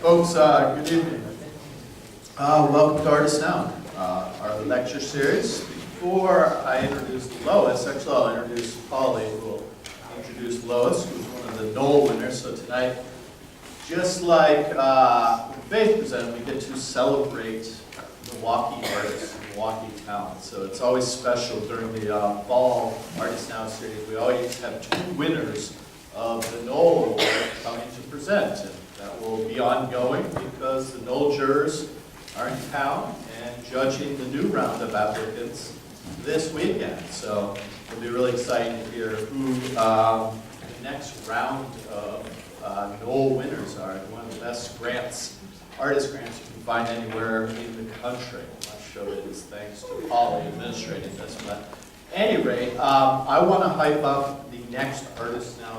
Folks, good evening. Welcome to Artist Now, our lecture series. Before I introduce Lois, actually I'll introduce Polly, who will introduce Lois, who's one of the Nohl winners. So tonight, just like Faith presented, we get to celebrate Milwaukee artists, Milwaukee talent. So it's always special during the fall Artist Now series. We always have two winners of the Nohl Award coming to present. And that will be ongoing because the Nohl jurors are in town and judging the new round of applicants this weekend. So it'll be really exciting to hear who the next round of Nohl winners are. One of the best grants, artist grants you can find anywhere in the country. I'm not sure it is thanks to Polly administrating this, but at any rate, I want to hype up the next Artist Now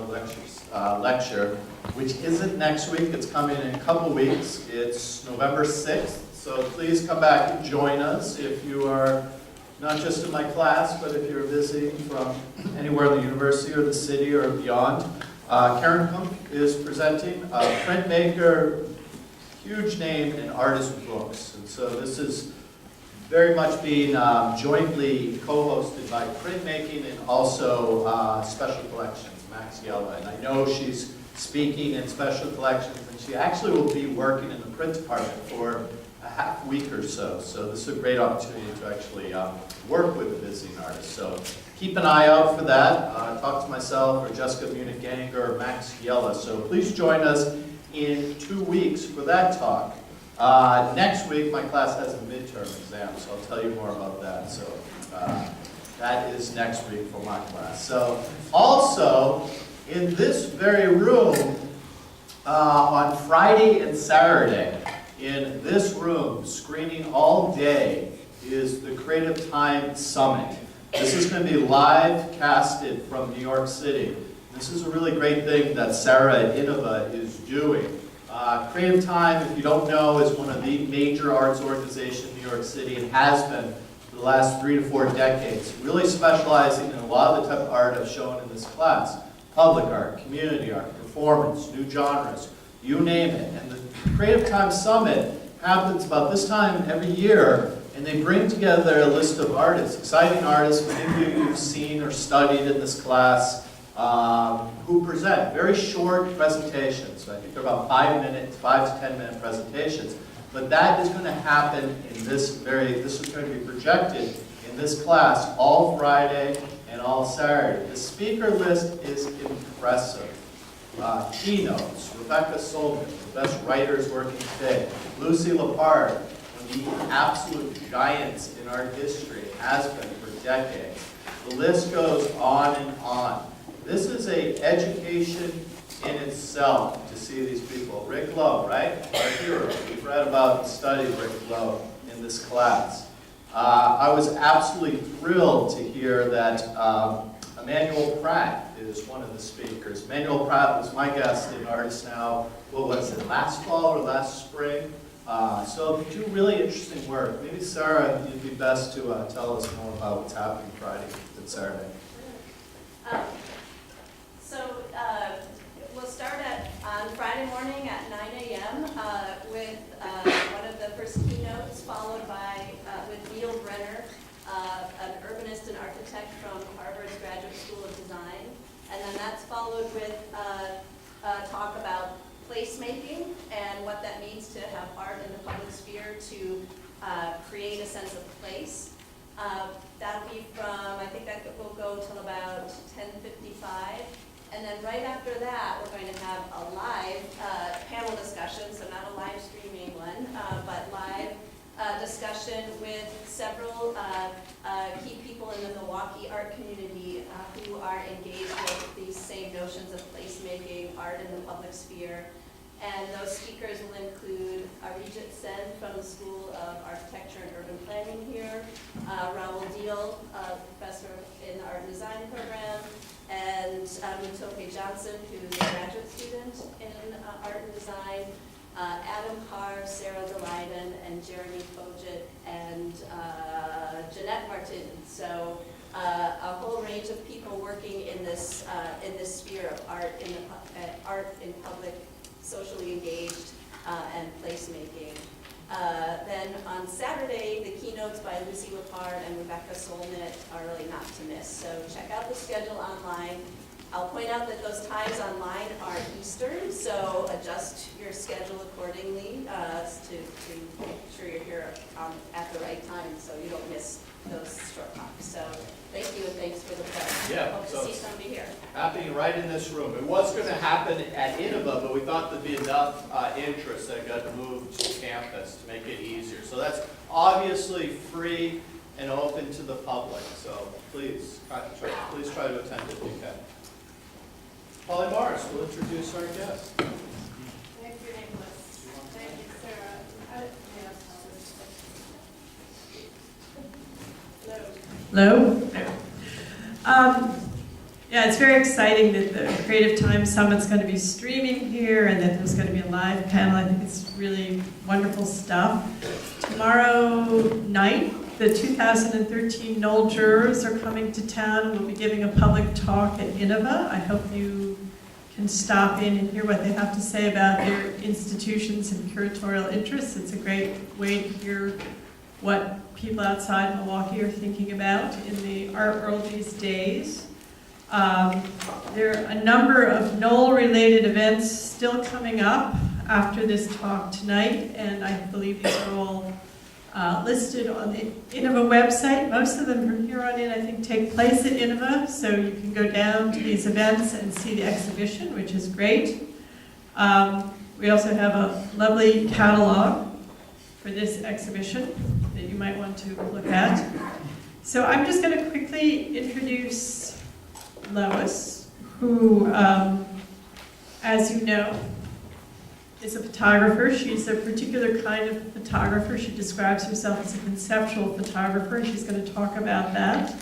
lecture, which isn't next week. It's coming in a couple weeks. It's November 6th. So please come back and join us if you are not just in my class, but if you're visiting from anywhere in the university or the city or beyond. Karen Kump is presenting, a printmaker, huge name in artist books. And so this is very much being jointly co-hosted by Printmaking and also Special Collections, Max Yella. And I know she's speaking in Special Collections, and she actually will be working in the print department for a half week or so. So this is a great opportunity to actually work with a visiting artist. So keep an eye out for that. Talk to myself or Jessica Munich-Ganger or Max Yella. So please join us in 2 weeks for that talk. Next week, my class has a midterm exam, so I'll tell you more about that. So that is next week for my class. So also, in this very room, on Friday and Saturday, in this room, screening all day, is the Creative Time Summit. This is going to be live casted from New York City. This is a really great thing that Sarah at INOVA is doing. Creative Time, if you don't know, is one of the major arts organizations in New York City and has been for the last 3 to 4 decades, really specializing in a lot of the type of art I've shown in this class. Public art, community art, performance, new genres, you name it. And the Creative Time Summit happens about this time every year, and they bring together a list of artists, exciting artists, many of you you've seen or studied in this class, who present very short presentations. I think they're about 5 to 10 minute presentations. But that is going to happen in this is going to be projected in this class all Friday and all Saturday. The speaker list is impressive. Keynotes, Rebecca Solman, the best writers working today. Lucy Lepard, one of the absolute giants in art history, has been for decades. The list goes on and on. This is an education in itself to see these people. Rick Lowe, right? Our hero. We've read about and studied Rick Lowe in this class. I was absolutely thrilled to hear that Emmanuel Pratt is one of the speakers. Emmanuel Pratt was my guest in Artist Now, what was it, last fall or last spring? So they do really interesting work. Maybe Sarah, you'd be best to tell us more about what's happening Friday and Saturday. We'll start on Friday morning at 9 a.m. With one of the first keynotes, followed by with Neil Brenner, an urbanist and architect from Harvard's Graduate School of Design. And then that's followed with a talk about placemaking and what that means to have art in the public sphere to create a sense of place. That'll be from, I think that will go till about 10:55. And then right after that, we're going to have a live panel discussion, so not a live streaming one, but live discussion with several key people in the Milwaukee art community who are engaged with these same notions of placemaking, art in the public sphere. And those speakers will include Arijit Sen from the School of Architecture and Urban Planning here, Raul Deal, professor in the Art and Design program, and Mutoke Johnson, who's a graduate student in Art and Design, Adam Carr, Sarah Delyden, and Jeremy Foget, and Jeanette Martin. So a whole range of people working in this sphere of art in public, socially engaged and placemaking. Then on Saturday, the keynotes by Lucy Lepard and Rebecca Solnit are really not to miss. So check out the schedule online. I'll point out that those times online are Eastern, so adjust your schedule accordingly to make sure you're here at the right time so you don't miss those short talks. So thank you and thanks for the press. Yeah, Hope to see somebody here. Happening right in this room. It was going to happen at INOVA, but we thought there'd be enough interest that got moved to campus to make it easier. So that's obviously free and open to the public. So please try to attend if you can. Polly Morris will introduce our guest. Thank you, Nicholas. Thank you, Sarah. Hello. Yeah, it's very exciting that the Creative Times Summit's going to be streaming here and that there's going to be a live panel. I think it's really wonderful stuff. Tomorrow night, the 2013 Nohl jurors are coming to town and will be giving a public talk at INOVA. I hope you can stop in and hear what they have to say about their institutions and curatorial interests. It's a great way to hear what people outside Milwaukee are thinking about in the art world these days. There are a number of Nohl-related events still coming up after this talk tonight, and I believe these are all listed on the INOVA website. Most of them from here on in, I think, take place at INOVA, so you can go down to these events and see the exhibition, which is great. We also have a lovely catalog for this exhibition that you might want to look at. So I'm just going to quickly introduce Lois, who, as you know, is a photographer. She's a particular kind of photographer. She describes herself as a conceptual photographer. She's going to talk about that.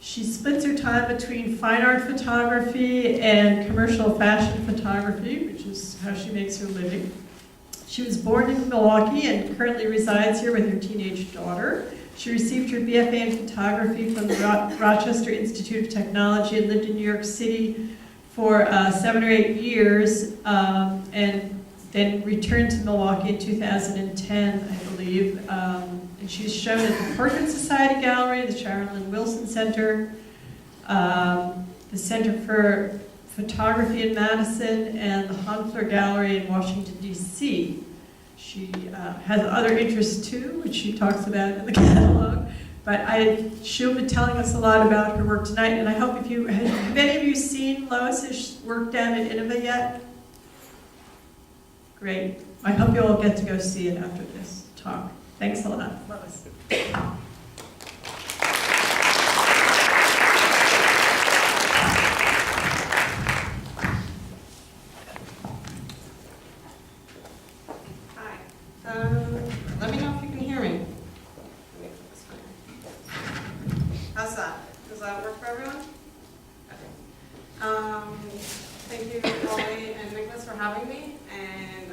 She splits her time between fine art photography and commercial fashion photography, which is how she makes her living. She was born in Milwaukee and currently resides here with her teenage daughter. She received her BFA in photography from the Rochester Institute of Technology and lived in New York City for 7 or 8 years, and then returned to Milwaukee in 2010, I believe. And she's shown at the Portrait Society Gallery, the Sharon Lynn Wilson Center, the Center for Photography in Madison, and the Honfler Gallery in Washington, D.C. She has other interests too, which she talks about in the catalog. But she'll be telling us a lot about her work tonight, and I hope have any of you seen Lois's work down at INOVA yet? Great. I hope you all get to go see it after this talk. Thanks a lot, Lois. Hi. Let me know if you can hear me. How's that? Does that work for everyone? Okay. Thank you, Polly and Nicholas, for having me. And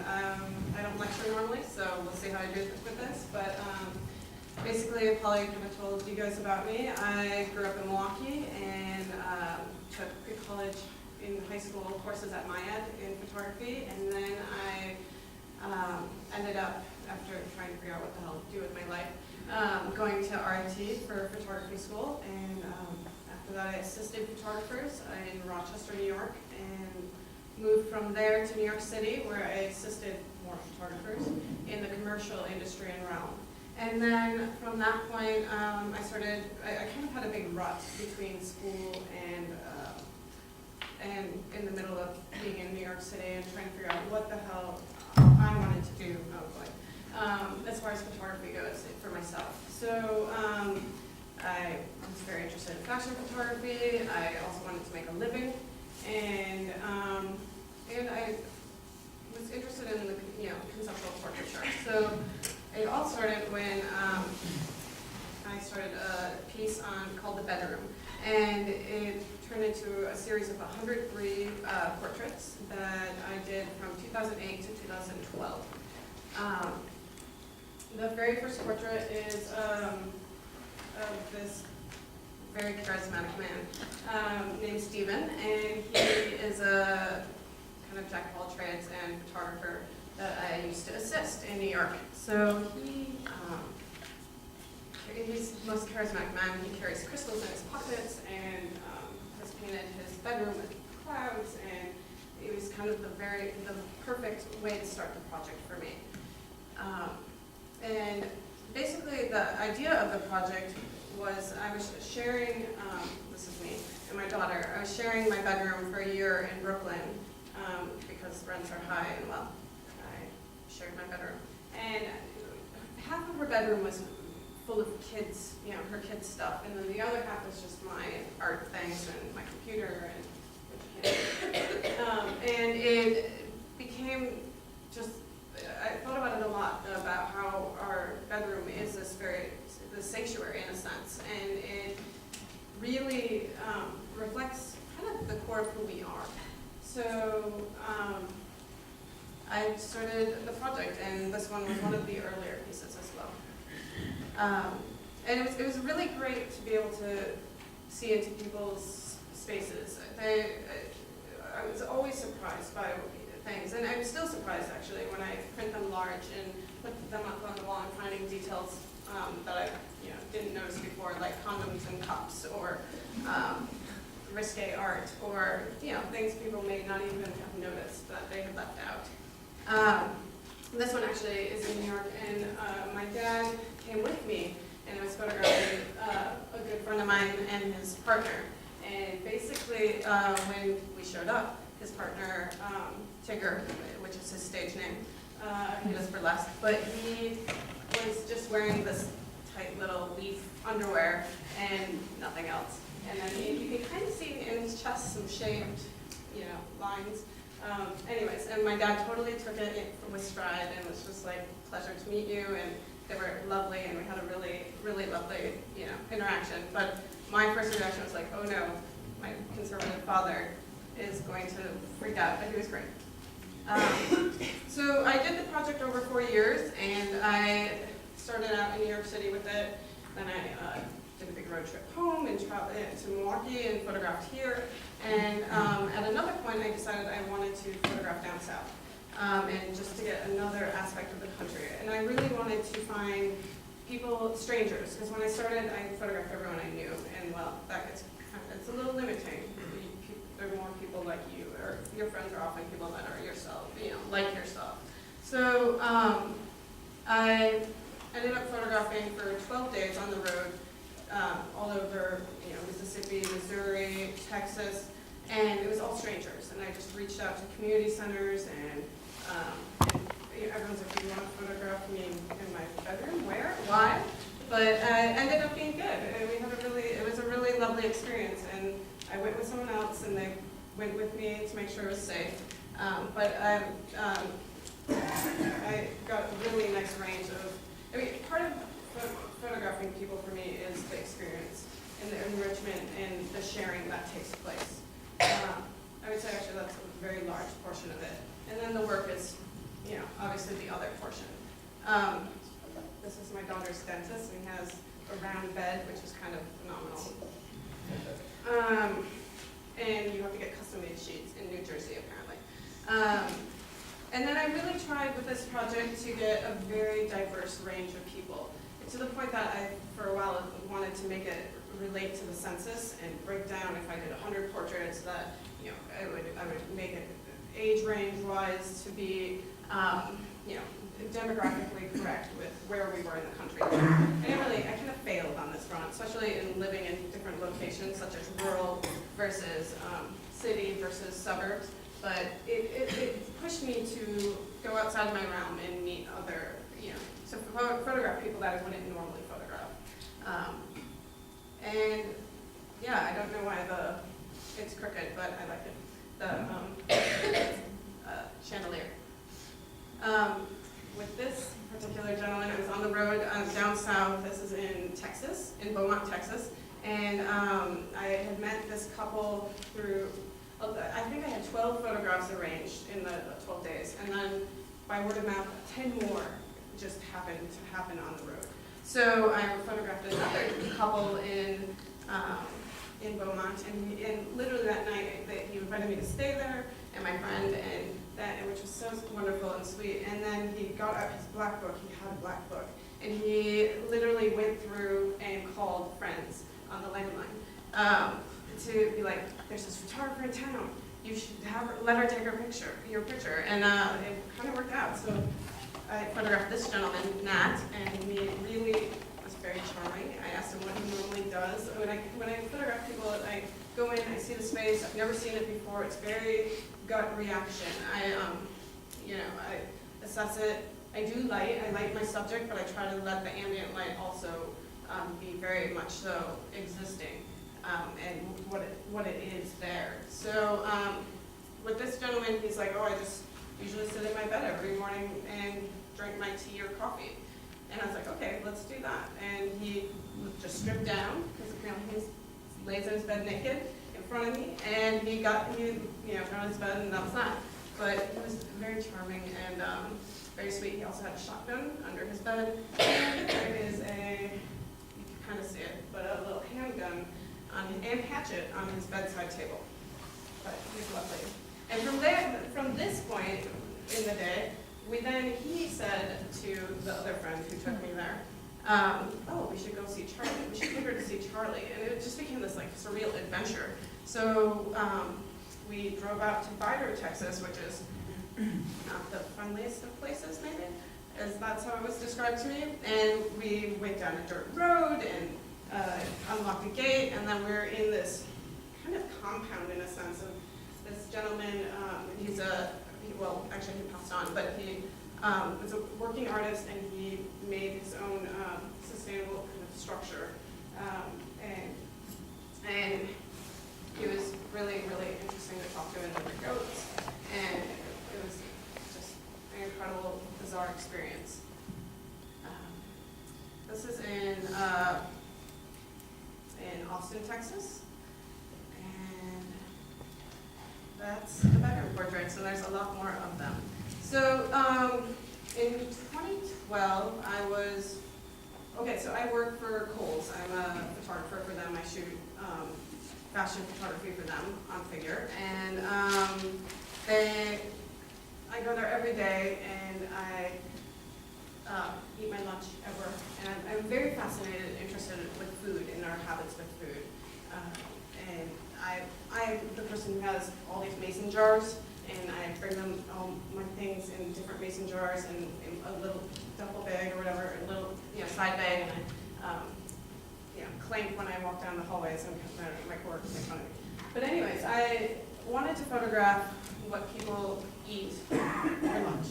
I don't lecture normally, so we'll see how I do with this. But basically, Polly kind of told you guys about me. I grew up in Milwaukee and took pre-college in high school courses at MyEd in photography. And then I ended up, after trying to figure out what the hell to do with my life, going to RIT for photography school, and after that I assisted photographers in Rochester, New York, and moved from there to New York City, where I assisted more photographers in the commercial industry and realm. And then from that point, I kind of had a big rut between school and in the middle of being in New York City and trying to figure out what the hell I wanted to do. As far as photography goes for myself. So I was very interested in fashion photography. I also wanted to make a living, and I was interested in the conceptual portraiture. So it all started when I started a piece called The Bedroom, and it turned into a series of 103 portraits that I did from 2008 to 2012. The very first portrait is of this very charismatic man named Stephen, and he is a kind kind of jack of all trades and photographer that I used to assist in New York. So he's the most charismatic man. He carries crystals in his pockets and has painted his bedroom with clouds, and it was kind of the perfect way to start the project for me. And basically the idea of the project was I was sharing, this is me and my daughter, I was sharing my bedroom for a year in Brooklyn because rents are high, and well, I shared my bedroom. And half of her bedroom was full of kids, you know, her kids' stuff, and then the other half was just my art things and my computer and it became just, I thought about it a lot, about how our bedroom is this sanctuary in a sense, and it really reflects kind of the core of who we are. So I started the project, and this one was one of the earlier pieces as well. And it was really great to be able to see into people's spaces. I was always surprised by things, and I'm still surprised actually when I print them large and put them up on the wall and finding details that I didn't notice before, like condoms and cups, or risque art, or things people may not even have noticed that they had left out. This one actually is in New York, and my dad came with me, and I was photographing a good friend of mine and his partner. And basically, when we showed up, his partner, Tigger, which is his stage name, he does burlesque, but he was just wearing this tight little leaf underwear and nothing else. And then you can kind of see in his chest some shaved, lines. Anyways, and my dad totally took it with stride and was just like, pleasure to meet you, and they were lovely, and we had a really, really lovely, interaction. But my first reaction was like, oh no, my conservative father is going to freak out, but he was great. So I did the project over 4 years, and I started out in New York City with it. Then I did a big road trip home and traveled to Milwaukee and photographed here. And at another point, I decided I wanted to photograph down south, and just to get another aspect of the country. And I really wanted to find people, strangers, because when I started, I photographed everyone I knew, and well, it's a little limiting. There are more people like you, or your friends are often people that are yourself, like yourself. So I ended up photographing for 12 days on the road, all over, Mississippi, Missouri, Texas, and it was all strangers. And I just reached out to community centers, and everyone's like, do you want to photograph me in my bedroom? Where? Why? But it ended up being good. And it was a really lovely experience. And I went with someone else, and they went with me to make sure it was safe. But I got a really nice range of, part of photographing people for me is the experience and the enrichment and the sharing that takes place. I would say actually that's a very large portion of it. And then the work is, obviously the other portion. This is my daughter's dentist, and he has a round bed, which is kind of phenomenal. And you have to get custom-made sheets in New Jersey, apparently. And then I really tried with this project to get a very diverse range of people, to the point that I, for a while, wanted to make it relate to the census and break down, if I did 100 portraits, that I would make it age range-wise to be demographically correct with where we were in the country. And I kind of failed on this front, especially in living in different locations, such as rural versus city versus suburbs. But it pushed me to go outside my realm and meet other, so photograph people that I wouldn't normally photograph. And yeah, I don't know why it's crooked, but I like it. The chandelier. With this particular gentleman, I was on the road down south. This is in Texas, in Beaumont, Texas. And I had met this couple through, I think I had 12 photographs arranged in the 12 days. And then by word of mouth, 10 more just happened to happen on the road. So I photographed another couple in Beaumont, and literally that night he invited me to stay there, and my friend, and and sweet. And then he got out his black book. He had a black book. And he literally went through and called friends on the landline to be like, there's this photographer in town. You should let her take your picture. And it kind of worked out. So I photographed this gentleman, Nat, and he really was very charming. I asked him what he normally does. When I photograph people, I go in, I see the space. I've never seen it before. It's very gut reaction. I assess it. I do light. I light my subject, but I try to let the ambient light also be very much so existing and what it is there. So with this gentleman, he's like, oh, I just usually sit in my bed every morning and drink my tea or coffee. And I was like, okay, let's do that. And he just stripped down, because apparently he lays in his bed naked in front of me, and he got on his bed, and that was that. But he was very charming and very sweet. He also had a shotgun under his bed, and there is you can kind of see it, but a little handgun and hatchet on his bedside table. But he's lovely. And from this point in the day, he said to the other friend who took me there, oh, we should go see Charlie. We should take her to see Charlie. And it just became this like surreal adventure. So we drove out to Bider, Texas, which is not the friendliest of places, maybe, as that's how it was described to me. And we went down a dirt road and unlocked a gate, and then we're in this kind of compound in a sense of this gentleman. Actually he passed on, but he was a working artist, and he made his own sustainable kind of structure. And it was really, really interesting to talk to him with the goats, and it was just an incredible, bizarre experience. This is in Austin, Texas, and that's the bedroom portrait, so there's a lot more of them. So in 2012, so I work for Kohl's. I'm a photographer for them. I shoot fashion photography for them on figure, and I go there every day, and I eat my lunch at work, and I'm very fascinated and interested with food and our habits with food. And I'm the person who has all these mason jars, and I bring them all my things in different mason jars and in a little duffel bag or whatever, a little side bag, and I clank when I walk down the hallways, and my coworkers make fun of me. But anyways, I wanted to photograph what people eat for lunch.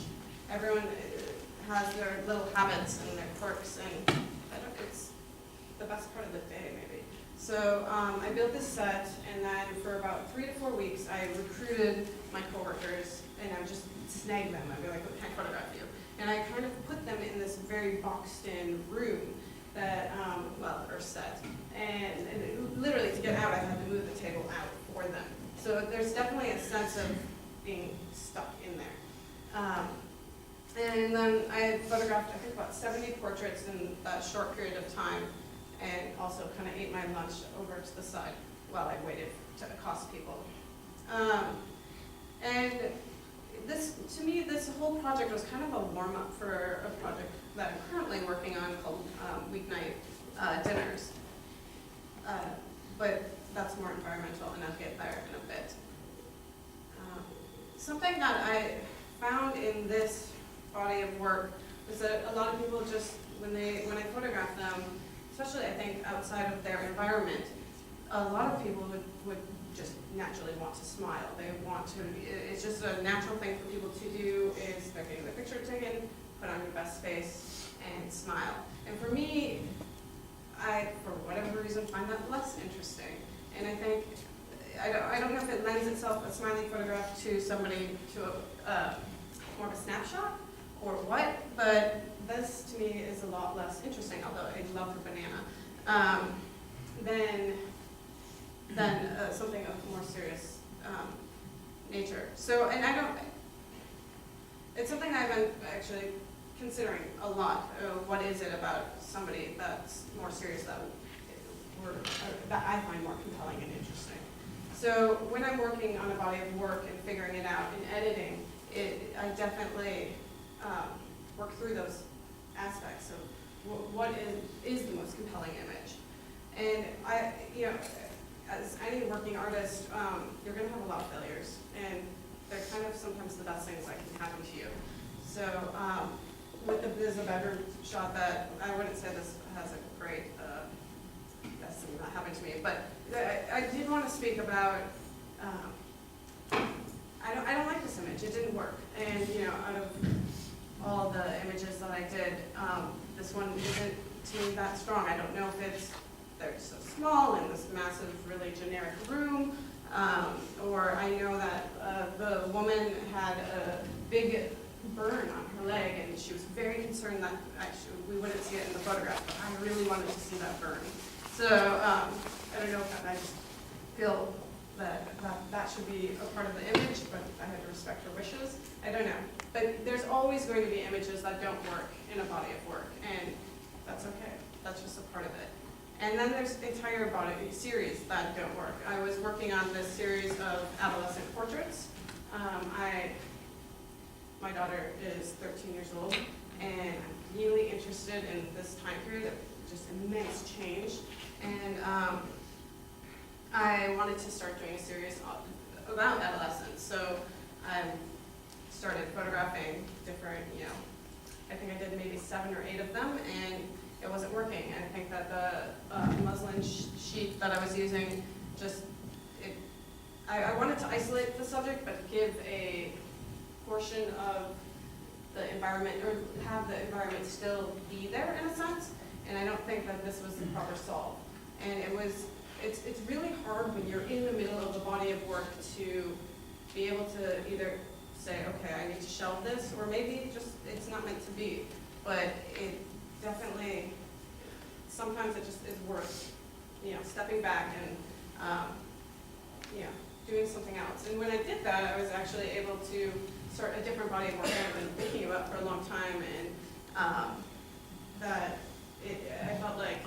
Everyone has their little habits and their quirks, and it's the best part of the day, maybe. So I built this set, and then for about 3 to 4 weeks, I recruited my coworkers, and I would just snag them. I'd be like, "Can I photograph you?" And I kind of put them in this very boxed-in room that, or set. And literally, to get out, I had to move the table out for them. So there's definitely a sense of being stuck in there. And then I photographed, I think, about 70 portraits in that short period of time, and also kind of ate my lunch over to the side while I waited to accost people. And this, to me, this whole project was kind of a warm-up for a project that I'm currently working on called Weeknight Dinners. But that's more environmental, and I'll get there in a bit. Something that I found in this body of work was that a lot of people just, when I photograph them, especially I think outside of their environment, a lot of people would just naturally want to smile. They want to, it's just a natural thing for people to do, is they're getting the picture taken, put on your best face, and smile. And for me, I, for whatever reason, find that less interesting. And I think, I don't know if it lends itself, a smiling photograph, to somebody, to more of a snapshot, or what, but this to me is a lot less interesting, although I love the banana, than something of more serious nature. So, and it's something I've been actually considering a lot. What is it about somebody that's more serious that I find more compelling and interesting? So when I'm working on a body of work and figuring it out and editing, I definitely work through those aspects of what is the most compelling image. And as any working artist, you're going to have a lot of failures, and they're kind of sometimes the best things that can happen to you. So there's a bedroom shot that I wouldn't say this has a great best thing that happened to me, but I did want to speak about. I don't like this image. It didn't work, and out of all the images that I did, this one isn't to me that strong. I don't know if they're so small in this massive, really generic room, or I know that the woman had a big burn on her leg, and she was very concerned that actually we wouldn't see it in the photograph, but I really wanted to see that burn. So I don't know if I just feel that should be a part of the image, but I had to respect her wishes. I don't know. But there's always going to be images that don't work in a body of work, and that's okay. That's just a part of it. And then there's entire body series that don't work. I was working on this series of adolescent portraits. My daughter is 13 years old, and I'm really interested in this time period of just immense change. And I wanted to start doing a series about adolescence. So I started photographing different, I think I did maybe 7 or 8 of them, and it wasn't working. And I think that the muslin sheet that I was using I wanted to isolate the subject, but give a portion of the environment, or have the environment still be there in a sense. And I don't think that this was the proper solve. And it's really hard when you're in the middle of a body of work to be able to either say, okay, I need to shelve this, or maybe just it's not meant to be. But it definitely, sometimes it just is worth, stepping back and, doing something else. And when I did that, I was actually able to start a different body of work I've been thinking about for a long time, and I felt like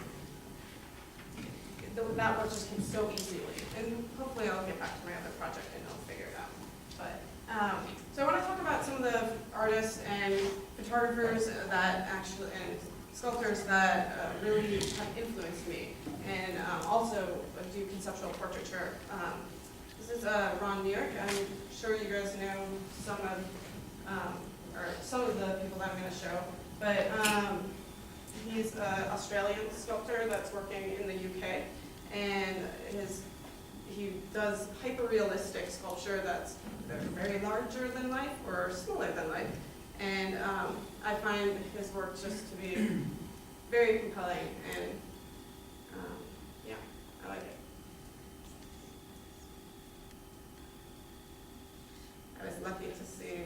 that work just came so easily. And hopefully I'll get back to my other project and I'll figure it out. But so I want to talk about some of the artists and photographers and sculptors that really have influenced me, and also do conceptual portraiture. This is Ron New York. I'm sure you guys know some of the people that I'm going to show, but he's an Australian sculptor that's working in the UK, and he does hyper-realistic sculpture that's very larger than life or smaller than life, and I find his work just to be very compelling, and yeah, I like it. I was lucky to see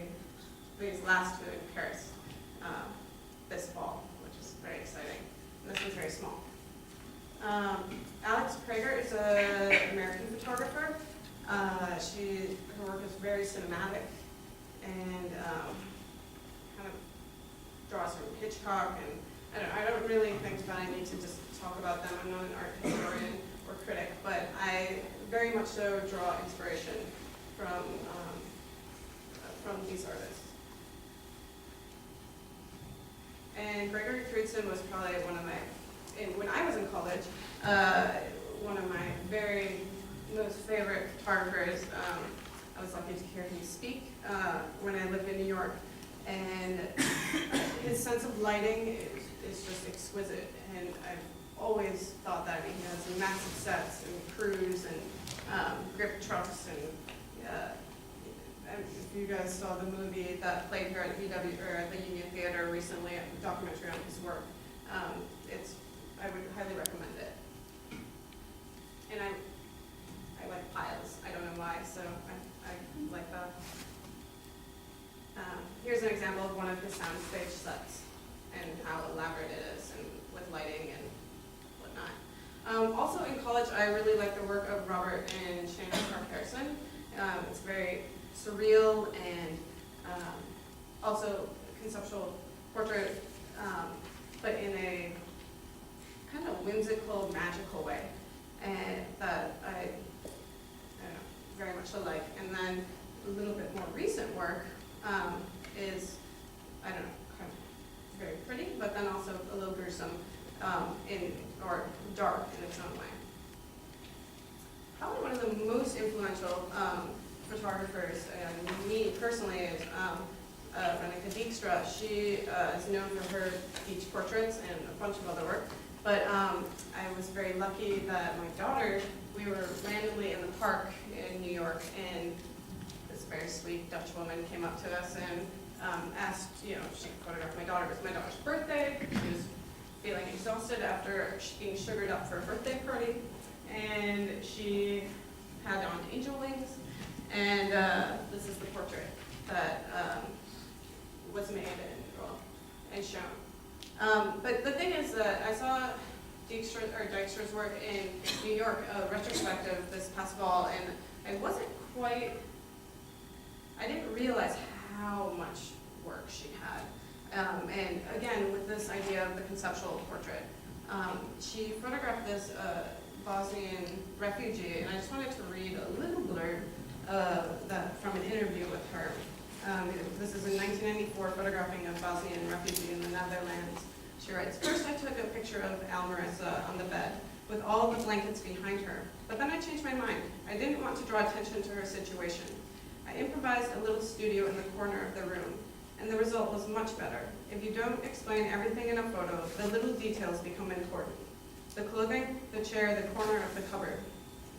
these last two in Paris this fall, which is very exciting. And this one's very small. Alex Prager is an American photographer. Her work is very cinematic and kind of draws from Hitchcock. And I don't really think that I need to just talk about them. I'm not an art historian or critic, but I very much so draw inspiration from these artists. And Gregory Friedson was probably when I was in college, one of my very most favorite photographers. I was lucky to hear him speak when I lived in New York, and his sense of lighting is just exquisite, and I've always thought that. I mean, he has massive sets and crews and grip trucks, and if you guys saw the movie that played here at the Union Theater recently, a documentary on his work, I would highly recommend it. And I like piles. I don't know why, so I like that. Here's an example of one of his soundstage sets and how elaborate it is, and with lighting and whatnot. Also in college, I really like the work of Robert and Shannon Harrison. It's very surreal and also conceptual portrait, but in a kind of whimsical, magical way, and that I don't know, very much alike. And then a little bit more recent work, is, I don't know, kind of very pretty, but then also a little gruesome or dark in its own way. Probably one of the most influential photographers, and me personally, is Dijkstra. She is known for her beach portraits and a bunch of other work. But I was very lucky that my daughter, we were randomly in the park in New York, and this very sweet Dutch woman came up to us and asked, if she could photograph my daughter. It was my daughter's birthday. She was feeling exhausted after being sugared up for a birthday party, and she had on angel wings. And this is the portrait that was made and shown. But the thing is that I saw Dijkstra's work in New York, a retrospective this past fall, and I didn't realize how much work she had. And again, with this idea of the conceptual portrait, she photographed this Bosnian refugee, and I just wanted to read a little blurb from an interview with her. This is in 1994, photographing a Bosnian refugee in the Netherlands. She writes, "First I took a picture of Marissa on the bed, with all the blankets behind her. But then I changed my mind. I didn't want to draw attention to her situation. I improvised a little studio in the corner of the room, and the result was much better. If you don't explain everything in a photo, the little details become important. The clothing, the chair, the corner of the cupboard.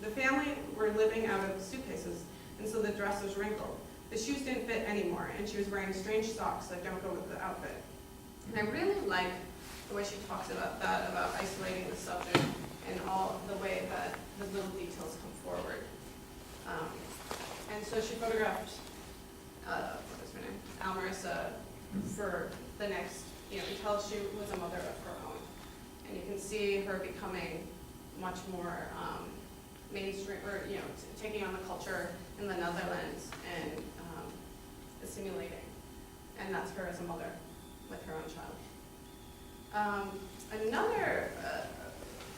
The family were living out of suitcases, and so the dress was wrinkled. The shoes didn't fit anymore, and she was wearing strange socks that don't go with the outfit." And I really like the way she talks about that, about isolating the subject and all the way that the little details come forward. And so she photographed, what is her name? Marissa for the next, until she was a mother of her own. And you can see her becoming much more mainstream, or taking on the culture in the Netherlands and assimilating. And that's her as a mother with her own child. Another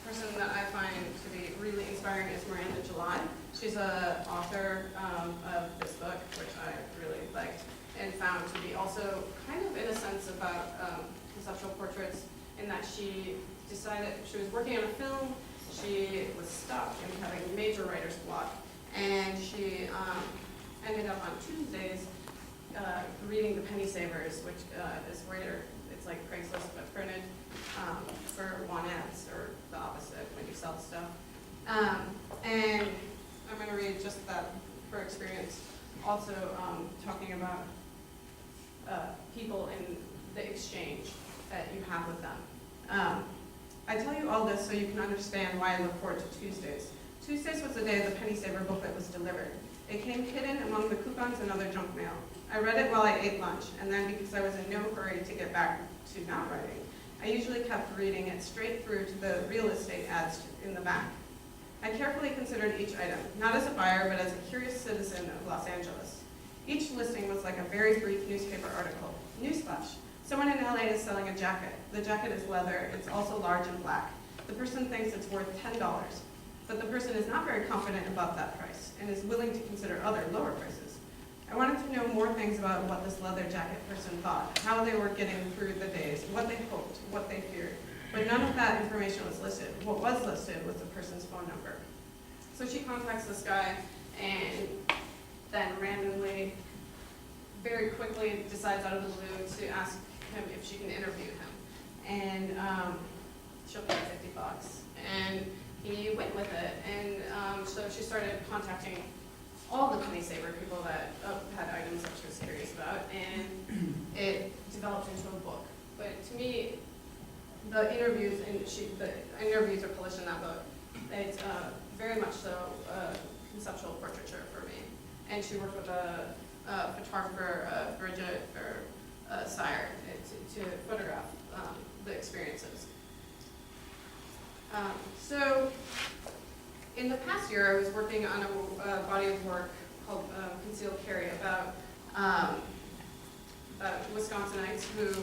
person that I find to be really inspiring is Miranda July. She's an author of this book, which I really liked, and found to be also kind of, in a sense, about conceptual portraits, in that she decided, she was working on a film, she was stuck and having a major writer's block, and she ended up on Tuesdays reading the Pennysavers, which is where it's like Craigslist but printed for want ads, or the opposite, when you sell stuff. And I'm going to read just that, her experience, also talking about people and the exchange that you have with them. I tell you all this so you can understand why I look forward to Tuesdays. Tuesdays was the day the Pennysaver booklet was delivered. It came hidden among the coupons and other junk mail. I read it while I ate lunch, and then because I was in no hurry to get back to not writing, I usually kept reading it straight through to the real estate ads in the back. I carefully considered each item, not as a buyer, but as a curious citizen of Los Angeles. Each listing was like a very brief newspaper article. Newsflash: someone in LA is selling a jacket. The jacket is leather. It's also large and black. The person thinks it's worth $10, but the person is not very confident about that price and is willing to consider other lower prices. I wanted to know more things about what this leather jacket person thought, how they were getting through the days, what they hoped, what they feared. But none of that information was listed. What was listed was the person's phone number. So she contacts this guy and then randomly, very quickly decides out of the blue to ask him if she can interview him. And she'll pay $50. And he went with it. And so she started contacting all the Pennysaver people that had items that she was curious about. And it developed into a book. But to me, the interviews, the interviews are published in that book. It's very much so conceptual portraiture for me. And she worked with a photographer, Bridget Sire, to photograph the experiences. So in the past year, I was working on a body of work called Concealed Carry about Wisconsinites who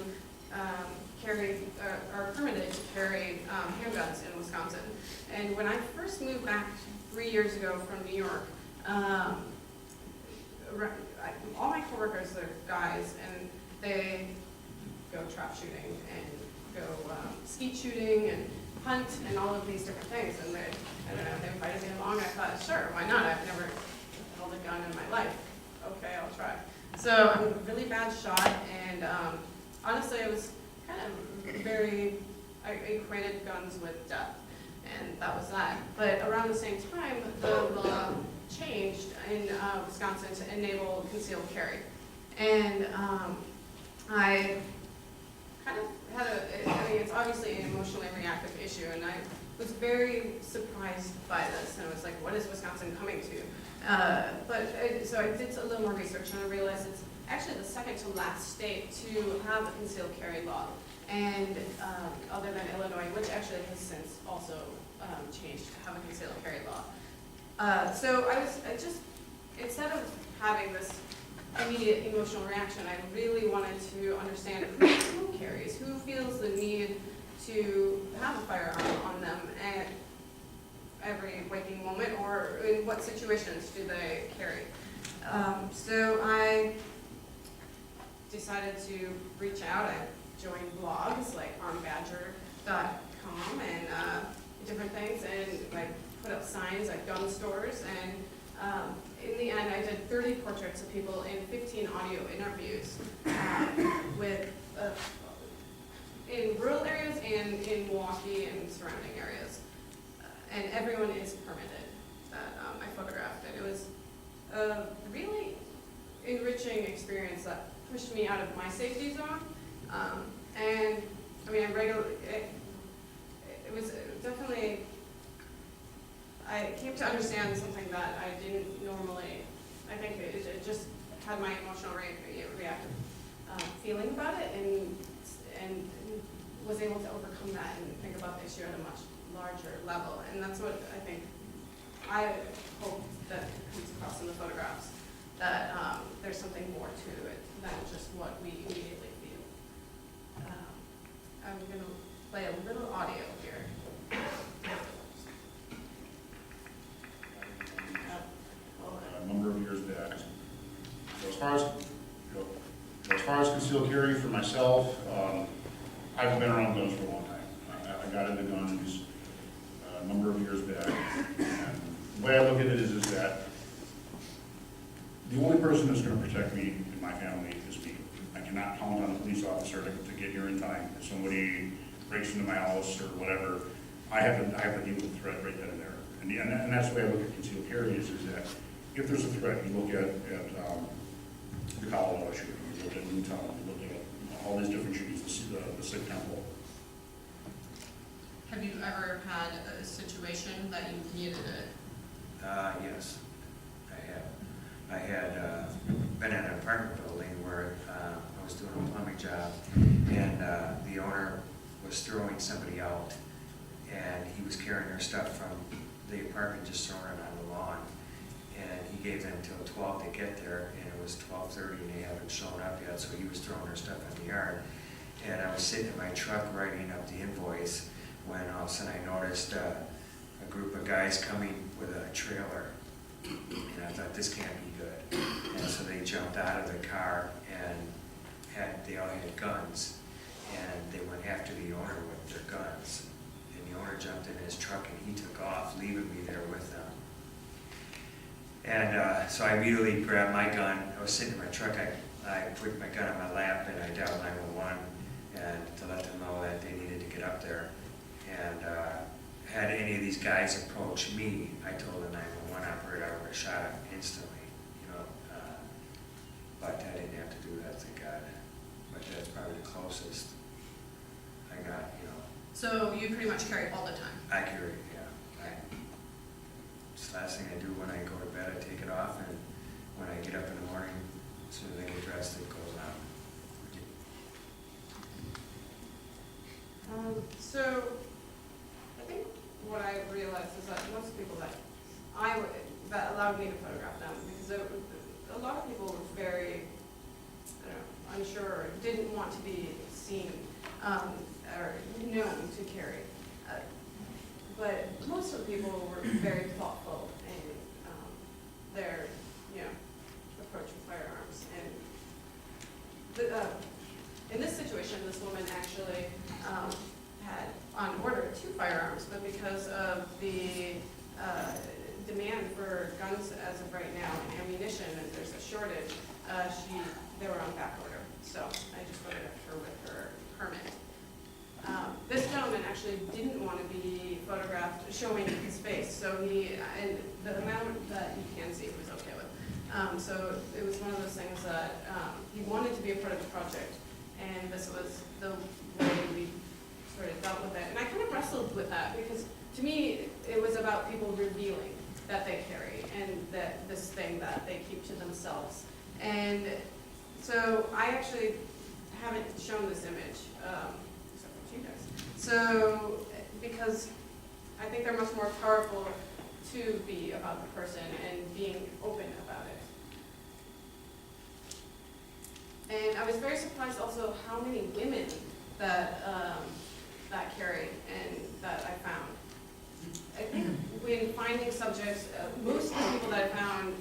are permitted to carry handguns in Wisconsin. And when I first moved back 3 years ago from New York, all my coworkers, they're guys, and they go trap shooting and go skeet shooting and hunt and all of these different things. And they, I don't know, they invited me along. I thought, sure, why not? I've never held a gun in my life. Okay, I'll try. So I'm a really bad shot, and honestly, I was kind of I equated guns with death, and that was that. But around the same time, the law changed in Wisconsin to enable concealed carry. And I kind of had it's obviously an emotionally reactive issue, and I was very surprised by this, and I was like, what is Wisconsin coming to? So I did a little more research, and I realized it's actually the second to last state to have a concealed carry law, and other than Illinois, which actually has since also changed to have a concealed carry law. So I just, instead of having this immediate emotional reaction, I really wanted to understand who carries, who feels the need to have a firearm on them at every waking moment, or in what situations do they carry. So I decided to reach out. I joined blogs like armbadger.com and different things, and I put up signs at gun stores, and in the end I did 30 portraits of people in 15 audio interviews with in rural areas and in Milwaukee and surrounding areas. And everyone is permitted that I photographed, and it was a really enriching experience that pushed me out of my safety zone. And I mean, it was definitely, I came to understand something that I didn't normally, I think it just had my emotional reactive feeling about it, and was able to overcome that and think about the issue at a much larger level. And that's what I hope that comes across in the photographs, that there's something more to it than just what we immediately feel. I'm going to play a little audio here. A number of years back. So as far as concealed carry for myself, I've been around guns for a long time. I got into guns a number of years back. And the way I look at it is that the only person that's going to protect me and my family is me. I cannot count on a police officer to get here in time. If somebody breaks into my house or whatever, I have to deal with the threat right then and there. And that's the way I look at concealed carry is that if there's a threat, you look at the Colorado shooting, you look at Newtown, you look at all these different shootings, the Sept Temple. Have you ever had a situation that you needed it? Yes, I have. I had been in an apartment building where I was doing a plumbing job, and the owner was throwing somebody out, and he was carrying their stuff from the apartment, just throwing it on the lawn. And he gave them until 12 to get there, and it was 12:30, and they haven't shown up yet, so he was throwing their stuff in the yard. And I was sitting in my truck writing up the invoice when all of a sudden I noticed a group of guys coming with a trailer, and I thought, this can't be good. And so they jumped out of the car, and they all had guns, and they went after the owner with their guns. And the owner jumped in his truck, and he took off, leaving me there with them. And so I immediately grabbed my gun. I was sitting in my truck. I put my gun on my lap, and I dialed 911 and to let them know that they needed to get up there. And had any of these guys approach me, I told the 911 operator I would have shot him instantly, you know. But I didn't have to do that, thank God. But that's probably the closest I got, you know. So you pretty much carry all the time? I carry it, yeah. It's the last thing I do when I go to bed. I take it off, and when I get up in the morning, as soon as I get dressed, it goes on. So I think what I realized is that most people that allowed me to photograph them, because a lot of people were very, I don't know, unsure, or didn't want to be seen or known to carry. But most of the people were very thoughtful in their, approach with firearms, and in this situation, this woman actually had on order 2 firearms, but because of the demand for guns as of right now and ammunition, and there's a shortage, they were on back order. So I just photographed her with her permit. This gentleman actually didn't want to be photographed showing his face, so and the amount that you can see he was okay with. So it was one of those things that he wanted to be a part of the project, and this was the way we sort of dealt with it. And I kind of wrestled with that because to me it was about people revealing that they carry and that this thing that they keep to themselves. And so I actually haven't shown this image, except for you guys. So, because I think they're much more powerful to be about the person and being open about it. And I was very surprised also how many women that that carry and that I found. I think when finding subjects, most of the people that I found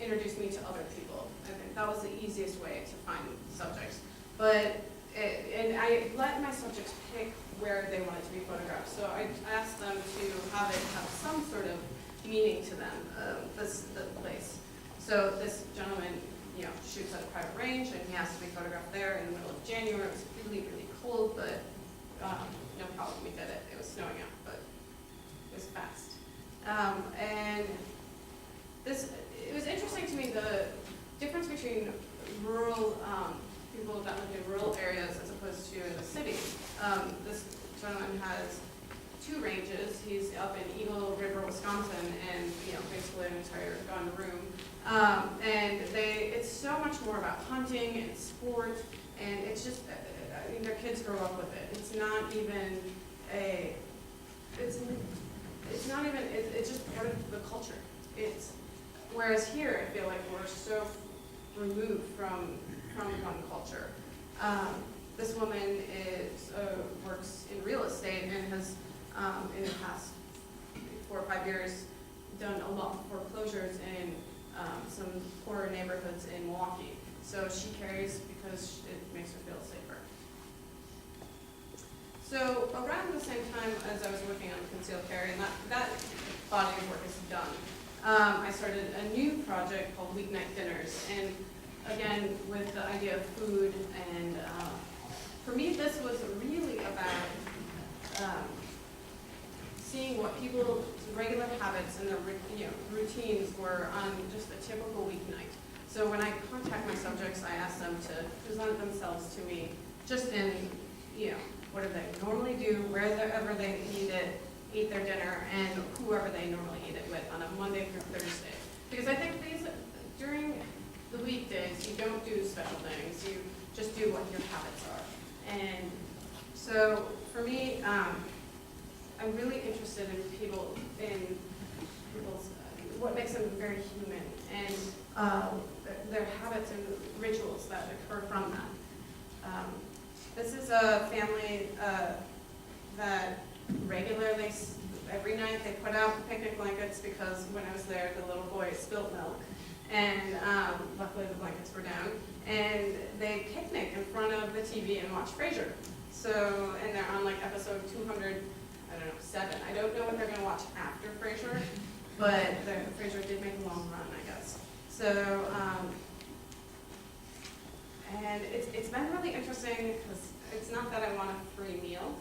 introduced me to other people. I think that was the easiest way to find subjects. But, and I let my subjects pick where they wanted to be photographed. So I asked them to have it have some sort of meaning to them, the place. So this gentleman, shoots at a private range, and he asked to be photographed there in the middle of January. It was really, really cold, but no problem, we did it. It was snowing out, but it was fast. And it was interesting to me, the difference between rural people that live in rural areas as opposed to in the city. This gentleman has 2 ranges. He's up in Eagle River, Wisconsin, and basically an entire gun room. And it's so much more about hunting and sport, and it's just, their kids grow up with it. It's not even it's just part of the culture. Whereas here, I feel like we're so removed from gun culture. This woman works in real estate and has, in the past 4 or 5 years, done a lot of foreclosures in some poorer neighborhoods in Milwaukee. So she carries because it makes her feel safer. So around the same time as I was working on concealed carry, and that body of work is done, I started a new project called Weeknight Dinners. And again, with the idea of food, and for me this was really about seeing what people's regular habits and their routines were on just a typical weeknight. So when I contact my subjects, I ask them to present themselves to me just in, what do they normally do, wherever they eat their dinner, and whoever they normally eat it with on a Monday through Thursday. Because I think during the weekdays, you don't do special things, you just do what your habits are. And so for me, I'm really interested in people's, what makes them very human, and their habits and rituals that occur from that. This is a family that regularly, every night, they put out picnic blankets because when I was there, the little boy spilled milk, and luckily the blankets were down, and they picnic in front of the TV and watch Frasier. So, and they're on like episode 207. I don't know what they're going to watch after Frasier, but Frasier did make a long run, I guess. So, and it's been really interesting because it's not that I want a free meal,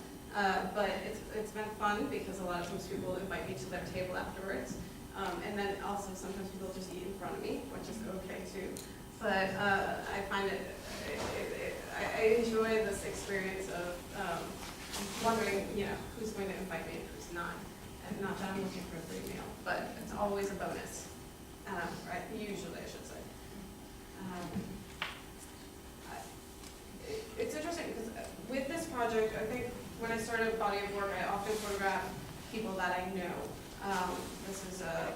but it's been fun because a lot of times people invite me to their table afterwards. And then also sometimes people just eat in front of me, which is okay too. But I find I enjoy this experience of wondering, who's going to invite me and who's not. And not that I'm looking for a free meal, but it's always a bonus. Right? Usually, I should say. It's interesting because with this project, I think when I started Body of Work, I often photograph people that I know. This is a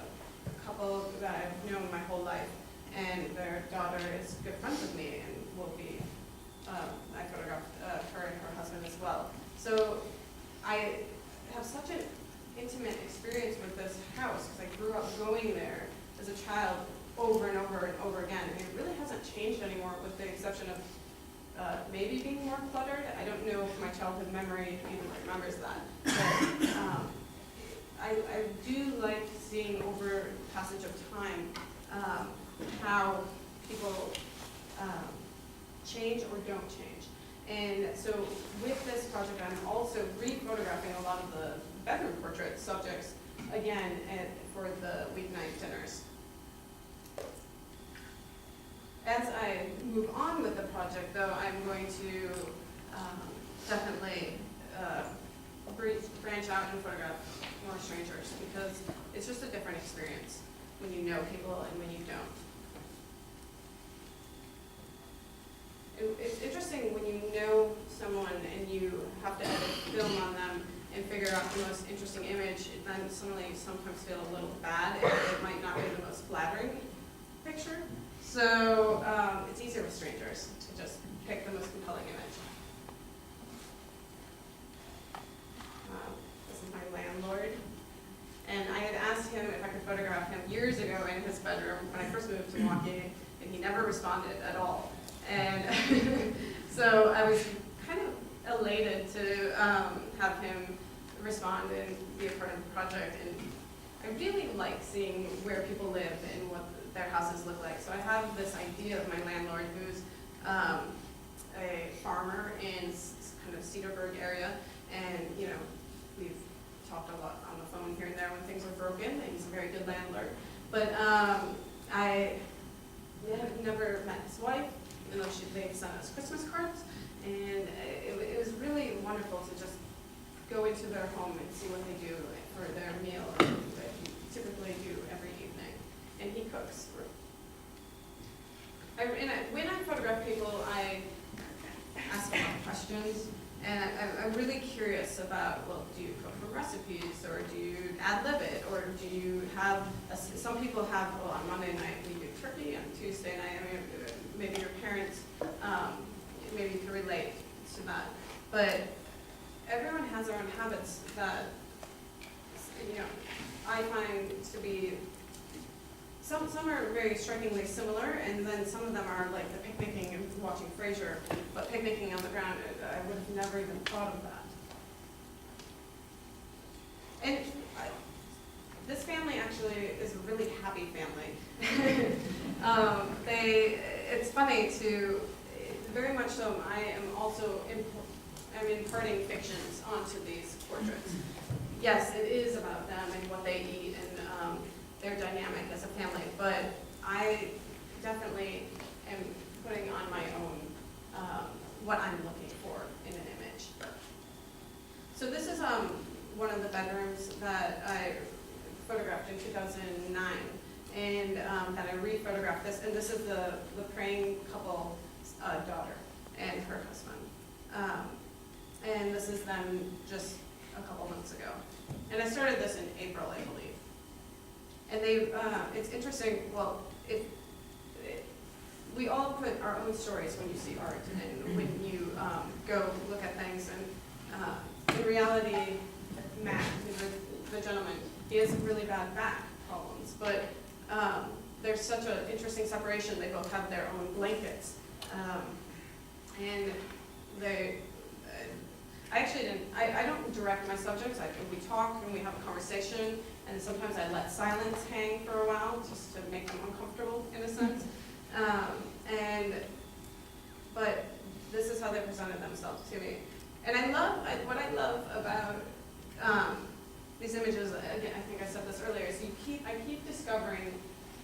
couple that I've known my whole life, and their daughter is good friends with me and will be, I photographed her and her husband as well. So I have such an intimate experience with this house because I grew up going there as a child over and over and over again. I mean, it really hasn't changed anymore with the exception of maybe being more cluttered. I don't know if my childhood memory even remembers that. But I do like seeing over the passage of time how people change or don't change. And so with this project, I'm also re-photographing a lot of the bedroom portrait subjects again for the weeknight dinners. As I move on with the project, though, I'm going to definitely branch out and photograph more strangers, because it's just a different experience when you know people and when you don't. It's interesting when you know someone and you have to edit film on them and figure out the most interesting image, then suddenly you sometimes feel a little bad if it might not be the most flattering picture. So it's easier with strangers to just pick the most compelling image. This is my landlord. And I had asked him if I could photograph him years ago in his bedroom when I first moved to Milwaukee, and he never responded at all. And so I was kind of elated to have him respond and be a part of the project. And I really like seeing where people live and what their houses look like. So I have this idea of my landlord, who's a farmer in kind of Cedarburg area, and you know, we've talked a lot on the phone here and there when things are broken, and he's a very good landlord. But I have never met his wife, even though they sent us Christmas cards, and it was really wonderful to just go into their home and see what they do for their meal that you typically do every evening. And he cooks. When I photograph people, I ask a lot of questions, and I'm really curious about, well, do you cook from recipes, or do you ad-lib it, or do you have, some people have, well, on Monday night we do turkey, on Tuesday night, I mean, maybe your parents, maybe can relate to that. But everyone has their own habits that, you know, I find to be, some are very strikingly similar, and then some of them are like the picnicking and watching Frasier, but picnicking on the ground, I would have never even thought of that. And this family actually is a really happy family. It's funny to, very much so, I am also I'm imparting fictions onto these portraits. Yes, it is about them and what they eat and their dynamic as a family, but I definitely am putting on my own what I'm looking for in an image. So this is one of the bedrooms that I photographed in 2009, and that I re-photographed this, and this is the praying couple daughter and her husband. And this is them just a couple months ago. And I started this in April, I believe. And it's interesting, well, we all put our own stories when you see art and when you go look at things. And in reality, Matt, the gentleman, he has really bad back problems, but there's such an interesting separation. They both have their own blankets. And I don't direct my subjects. We talk and we have a conversation, and sometimes I let silence hang for a while just to make them uncomfortable in a sense. But this is how they presented themselves to me. And what I love about these images, again, I think I said this earlier, is I keep discovering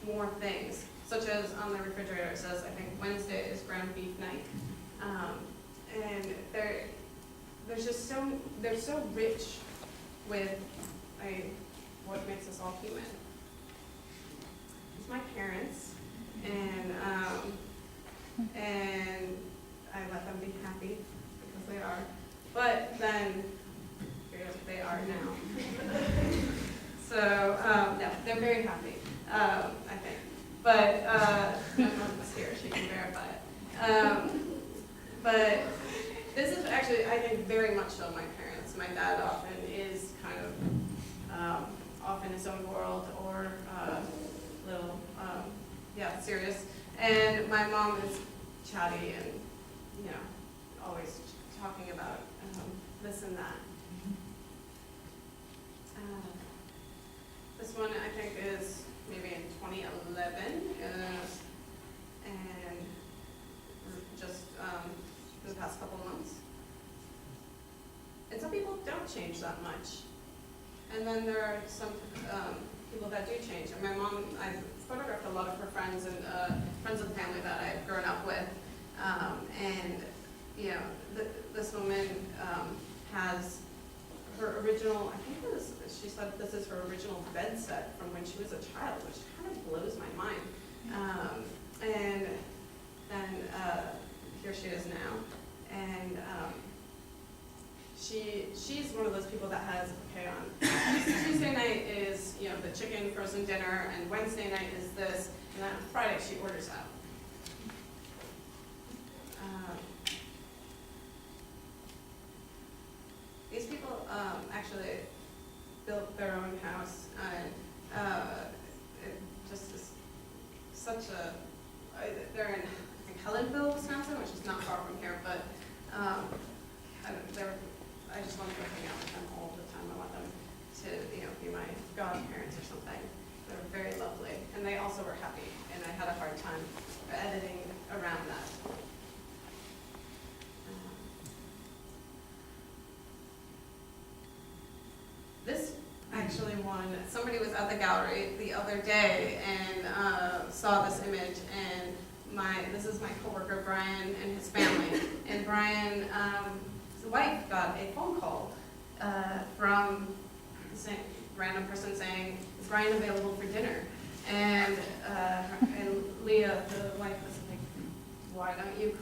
more things, such as on the refrigerator it says, I think Wednesday is ground beef night. And they're so rich with what makes us all human. It's my parents, and I let them be happy because they are. But then they are now. So no, they're very happy, I think. But my mom was here; she can verify it. But this is actually, I think, very much so my parents. My dad often is kind of off in his own world or little yeah, serious. And my mom is chatty and, you know, always talking about this and that. This one I think is maybe in 2011, and just in the past couple months. And some people don't change that much. And then there are some people that do change. And my mom, I've photographed a lot of her friends and friends of the family that I've grown up with. And, you know, this woman has her original, I think she said this is her original bed set from when she was a child, which kind of blows my mind. And then here she is now. And she's one of those people that has, okay, on Tuesday night is, you know, the chicken frozen dinner, and Wednesday night is this, and then on Friday she orders out. These people actually built their own house, and it just is such a, they're in, I think, Helenville, Wisconsin, which is not far from here, but I just want to go hang out with them all the time. I want them to, you know, be my godparents or something. They're very lovely, and they also were happy, and I had a hard time editing around that. This actually won. Somebody was at the gallery the other day and saw this image, and this is my coworker Brian and his family. And Brian, his wife got a phone call from a random person saying, "Is Brian available for dinner?" And Leah, the wife, was like, "Why don't you,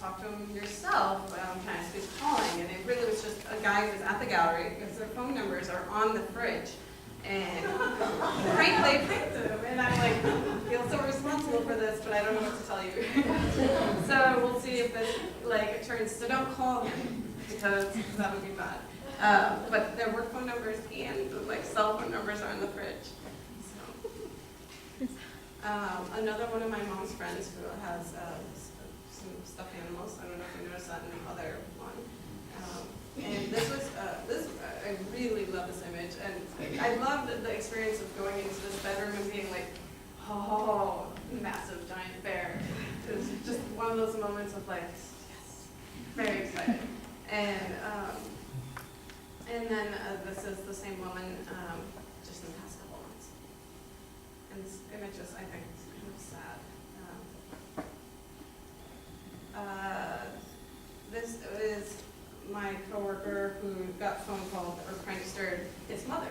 talk to him yourself?" Kind of, he's calling, and it really was just a guy who was at the gallery because their phone numbers are on the fridge. And frankly, and I'm like, I feel so responsible for this, but I don't know what to tell you. So we'll see if this turns. So don't call him because that would be bad. But their work phone numbers and cell phone numbers are on the fridge. So another one of my mom's friends who has some stuffed animals. I don't know if you noticed that in the other one. And this was, I really love this image, and I loved the experience of going into this bedroom and being like, oh, massive giant bear. It was just one of those moments of yes, very excited. And then this is the same woman just in the past couple months. And this image is, I think, kind of sad. This is my coworker who got phone called or prankstered his mother,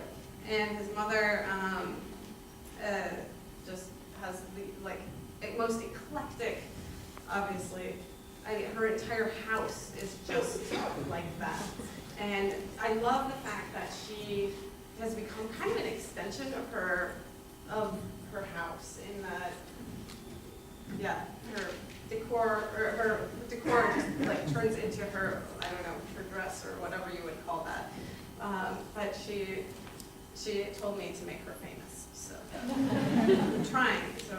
and his mother just has the most eclectic. Obviously, her entire house is just like that, and I love the fact that she has become kind of an extension of her house in that, her decor, or her decor just turns into her, I don't know, her dress or whatever you would call that. But she told me to make her famous, so I'm trying. So,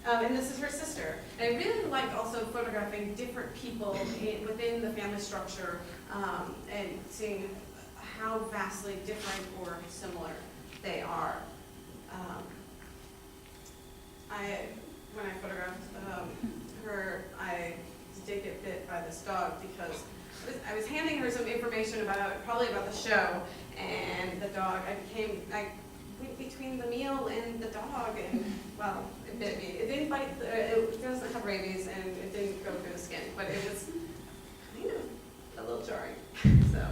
and this is her sister. And I really like also photographing different people within the family structure and seeing how vastly different or similar they are. When I photographed her, I did get bit by this dog because I was handing her some information probably about the show, and the dog, I went between the meal and the dog, and well, it bit me. It didn't bite, it doesn't have rabies, and it didn't go through the skin, but it was kind of a little jarring, so.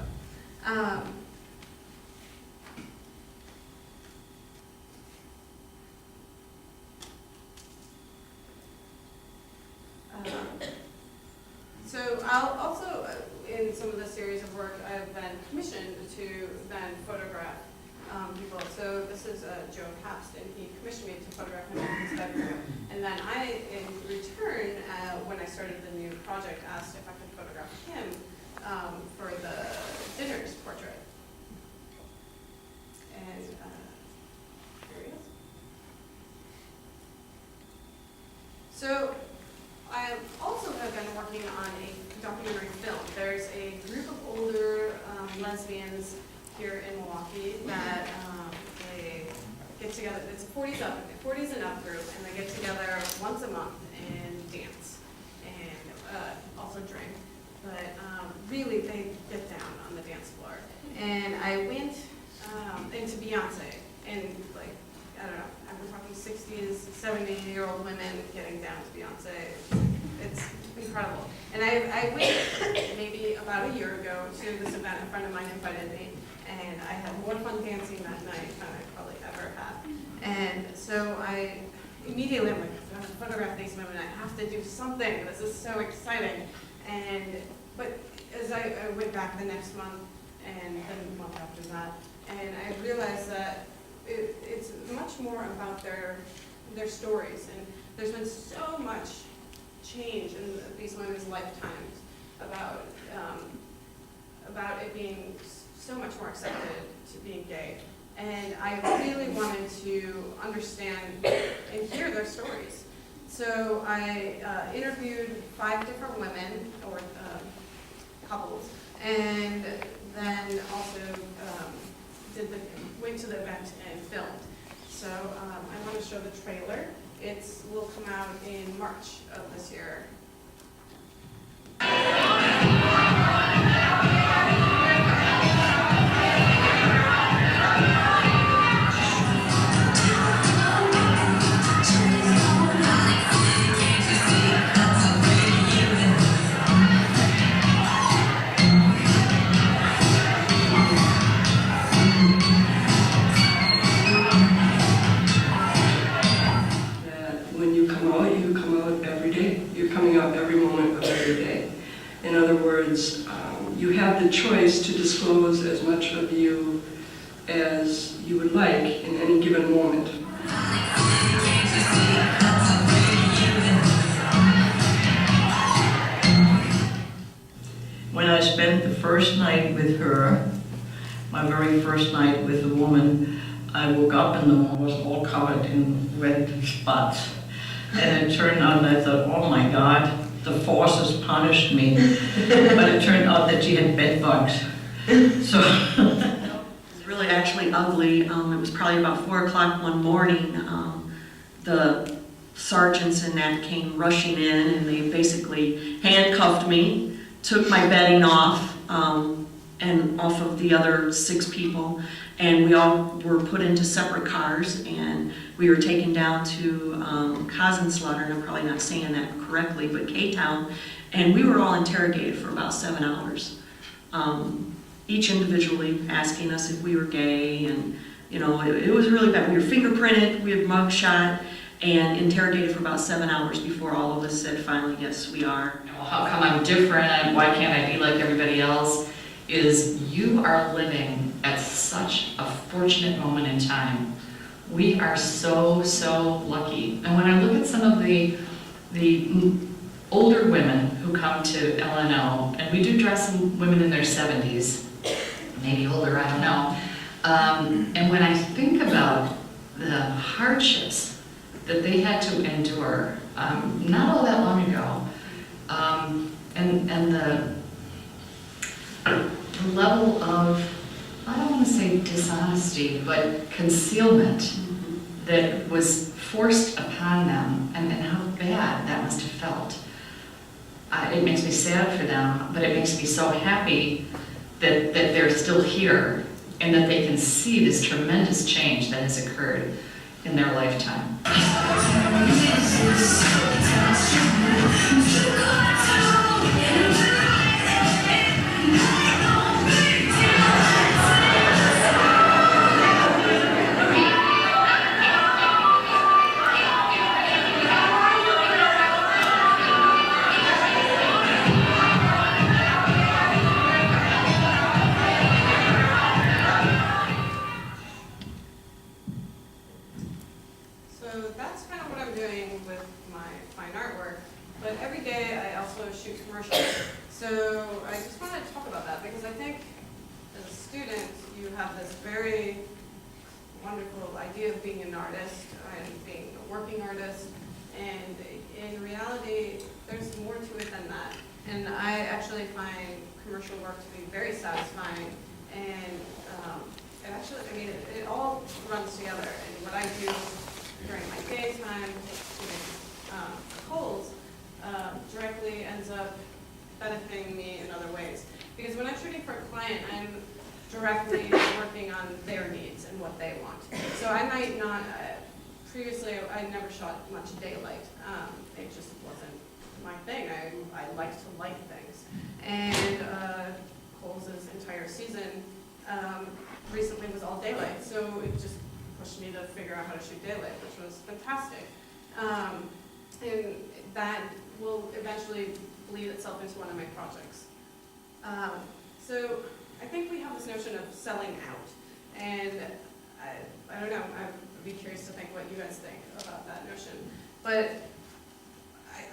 So I'll also, in some of the series of work, I've been commissioned to then photograph people. So this is Joe Past, and he commissioned me to photograph him in his bedroom. And then I, in return, when I started the new project, asked if I could photograph him for the dinner's portrait. And here he is. So I also have been working on a documentary film. There's a group of older lesbians here in Milwaukee that they get together. It's a 40s and up group, and they get together once a month and dance and also drink. But really, they get down on the dance floor. And I went into Beyonce, and like, I don't know, I'm talking 60s, 70-year-old women getting down to Beyonce. It's incredible. And I went maybe about a year ago to this event. A friend of mine invited me, and I had more fun dancing that night than I probably ever had. And so I immediately, I'm like, I'm going to photograph these women. I have to do something. This is so exciting. But as I went back the next month and then the month after that, and I realized that it's much more about their stories. And there's been so much change in these women's lifetimes about it being so much more accepted to being gay. And I really wanted to understand and hear their stories. So I interviewed 5 different women, or couples, and then also went to the event and filmed. So I want to show the trailer. It will come out in March of this year. In other words, you have the choice to disclose as much of you as you would like in any given moment. When I spent the first night with her, my very first night with a woman, I woke up and the woman was all covered in red spots. And it turned out, and I thought, oh my God, the forces punished me. But it turned out that she had bed bugs. So it was really actually ugly. It was probably about 4 o'clock one morning. The sergeants and that came rushing in, and they basically handcuffed me, took my bedding off, and off of the other 6 people, and we all were put into separate cars, and we were taken down to Kaiserslautern, and I'm probably not saying that correctly, but K-Town, and we were all interrogated for about 7 hours, each individually asking us if we were gay, and you know, it was really bad. We were fingerprinted, we had mugshot, and interrogated for about 7 hours before all of us said finally, yes, we are. Well, how come I'm different? Why can't I be like everybody else? Is you are living at such a fortunate moment in time. We are so, so lucky. And when I look at some of the older women who come to LNO, and we do dress some women in their 70s, maybe older, I don't know. And when I think about the hardships that they had to endure, not all that long ago, and the level of, I don't want to say dishonesty, but concealment that was forced upon them, and how bad that must have felt. It makes me sad for them, but it makes me so happy that they're still here and that they can see this tremendous change that has occurred in their lifetime. So that's kind of what I'm doing with my fine artwork. But every day I also shoot commercials. So I just want to talk about that because I think as a student you have this very wonderful idea of being an artist and being a working artist. And in reality, there's more to it than that. And I actually find commercial work to be very satisfying. And it actually, I mean, it all runs together. And what I do during my daytime with Kohl's directly ends up benefiting me in other ways. Because when I'm shooting for a client, I'm directly working on their needs and what they want. So I might not, previously I never shot much daylight. It just wasn't my thing. I like to light things. And Kohl's entire season recently was all daylight. So it just pushed me to figure out how to shoot daylight, which was fantastic. And that will eventually bleed itself into one of my projects. So I think we have this notion of selling out, and I don't know, I'd be curious to think what you guys think about that notion. But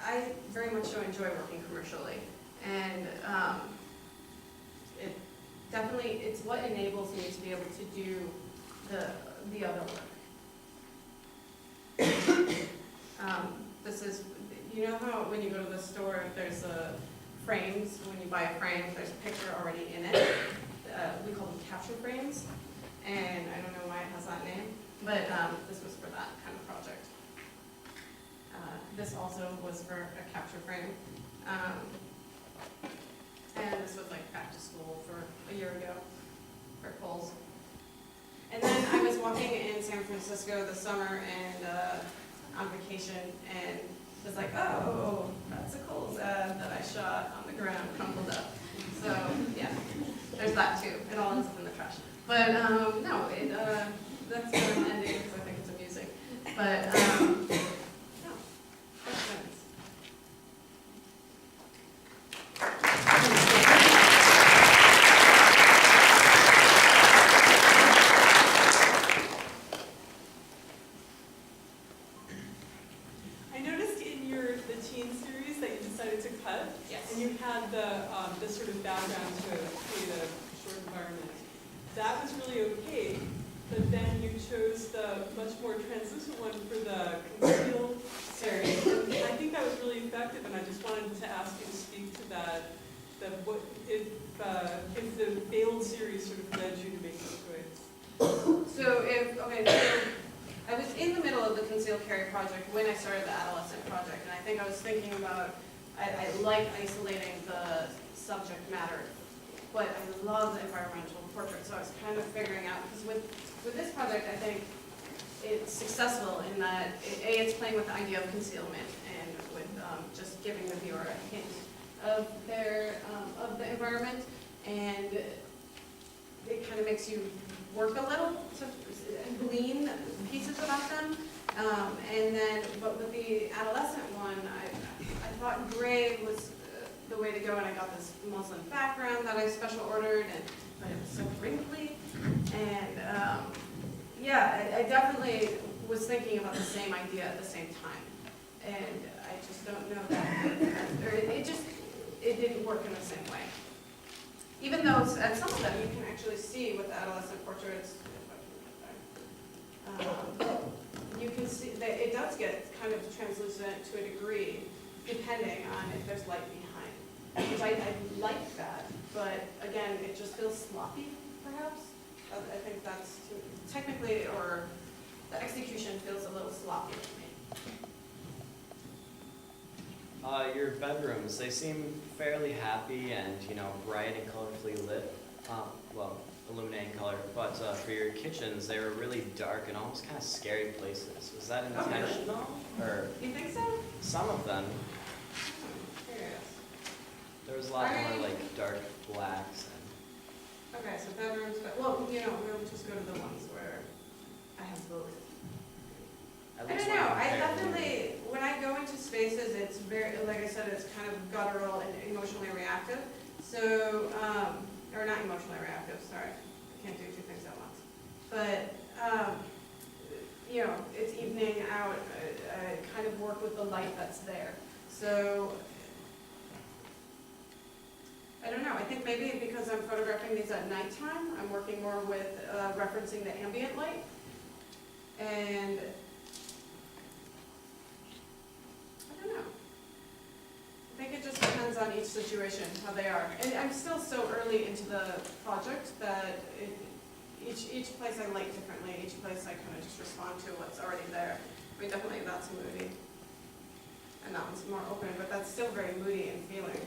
I very much so enjoy working commercially, and it definitely, it's what enables me to be able to do the other work. This is, you know how when you go to the store, there's frames, when you buy a frame, there's a picture already in it. We call them capture frames, and I don't know why it has that name, but this was for that kind of project. This also was for a capture frame, and this was like back to school for a year ago for Kohl's. And then I was walking in San Francisco this summer and on vacation, and was like, oh, that's a Kohl's ad that I shot on the ground, crumpled up. So yeah, there's that too. It all ends up in the trash. But no, that's where I'm ending because I think it's amusing. But no, questions. I noticed in the teen series that you decided to cut, Yes. and you had the sort of background to create a short environment. That was really okay, but then you chose the much more translucent one for the concealed series. And I think that was really effective, and I just wanted to ask you to speak to that. What if the veiled series sort of led you to make those choices? So I was in the middle of the concealed carry project when I started the adolescent project, and I think I was thinking about, I like isolating the subject matter, but I love the environmental portrait, so I was kind of figuring out, because with this project, I think it's successful in that, it's playing with the idea of concealment, and with just giving the viewer a hint of of the environment, and it kind of makes you work a little to glean pieces about them. But with the adolescent one, I thought gray was the way to go, and I got this muslin background that I special ordered, but it was so wrinkly. And yeah, I definitely was thinking about the same idea at the same time. And I just don't know that, or it didn't work in the same way. Even though at some of them you can actually see with the adolescent portraits, you can see that it does get kind of translucent to a degree, depending on if there's light behind. Which I like that, but again, it just feels sloppy, perhaps. I think that's technically, or the execution feels a little sloppy to me. Your bedrooms, they seem fairly happy and, bright and colorfully lit. Well, illuminating color. But for your kitchens, they were really dark and almost kind of scary places. Was that intentional? Or You think so? some of them, Curious. there was a lot more like dark blacks. And Okay, so bedrooms, well, we'll just go to the ones where I have both. at I least don't when know, I compared to- definitely, when I go into spaces, it's very, like I said, it's kind of guttural and emotionally reactive. So, or not emotionally reactive, sorry. I can't do two things at once. But, it's evening out, I kind of work with the light that's there. So, I don't know, I think maybe because I'm photographing these at nighttime, I'm working more with referencing the ambient light. And situation, how they are. And I'm still so early into the project that each place I like differently. Each place I kind of just respond to what's already there. I mean, definitely that's moody. And that one's more open, but that's still very moody and feeling.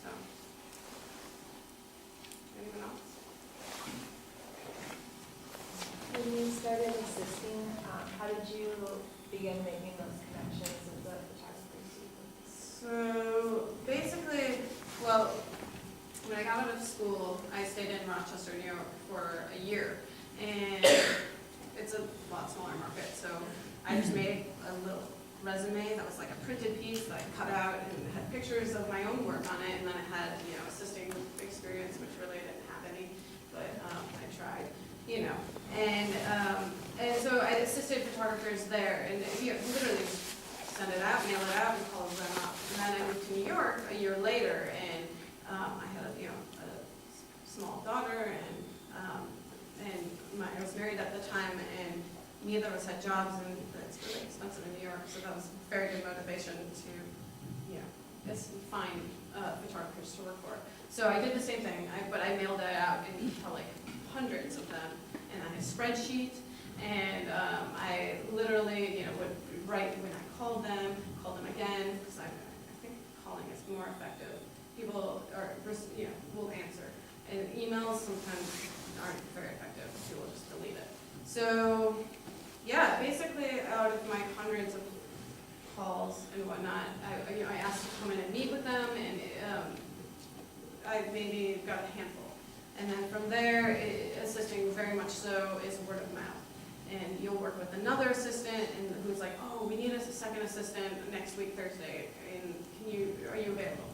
So, anyone else? When you started assisting, how did you begin making those connections with the photographers? So basically, well, when I got out of school, I stayed in Rochester, New York for a year. And it's a lot smaller market, so I just made a little resume that was like a printed piece that I cut out and had pictures of my own work on it, and then it had, assisting experience, which really I didn't have any, but I tried, And so I assisted photographers there, and literally send it out, mail it out, and call them up. And then I moved to New York a year later, and I had a small daughter, and I was married at the time, and neither of us had jobs, and it's really expensive in New York, so that was very good motivation to, just find photographers to work for. So I did the same thing, but I mailed it out in probably hundreds of them, and I had a spreadsheet, and I literally, would write when I called them again, because I think calling is more effective. People will answer, and emails sometimes aren't very effective. People just delete it. So, yeah, basically out of my hundreds of calls and whatnot, I asked to come in and meet with them, and I maybe got a handful. And then from there, assisting very much so is word of mouth. And you'll work with another assistant, and who's like, oh, we need a second assistant next week, Thursday, and are you available?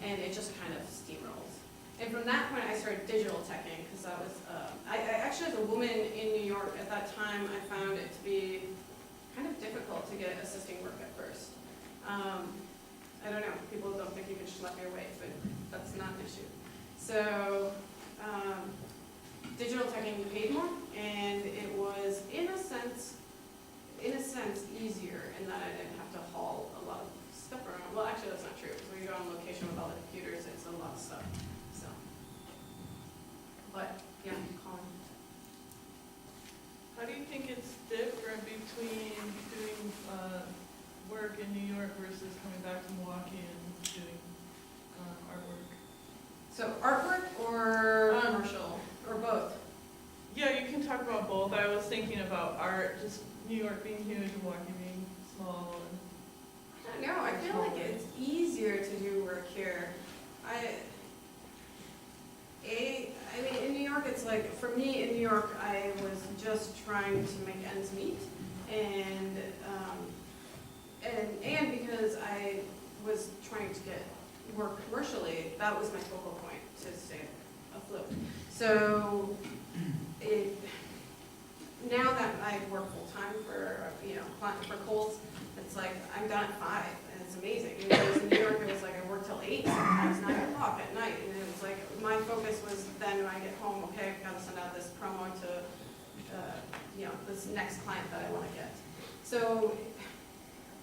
And it just kind of steamrolls. And from that point, I started digital teching, because that was, I actually, as a woman in New York at that time, I found it to be kind of difficult to get assisting work at first. I don't know, people don't think you can schlep your weight, but that's not an issue. So, digital teching paid more, and it was, in a sense, easier in that I didn't have to haul a lot of stuff around. Well, actually, that's not true, because when you go on location with all the computers, it's a lot of stuff. So, but yeah, Colin. How do you think it's different between doing work in New York versus coming back to Milwaukee and doing artwork? So artwork or commercial, or both? Yeah, you can talk about both. I was thinking about art, just New York being huge, Milwaukee being small. I don't know, I feel like it's easier to do work here. I mean, in New York, it's like, for me in New York, I was just trying to make ends meet, and because I was trying to get work commercially, that was my focal point to stay afloat. So now that I work full time for for Kohl's, it's like I'm done at 5, and it's amazing. Whereas in New York, it was like I worked till 8, sometimes 9 o'clock at night, and it was like my focus was then when I get home, okay, I've got to send out this promo to this next client that I want to get. So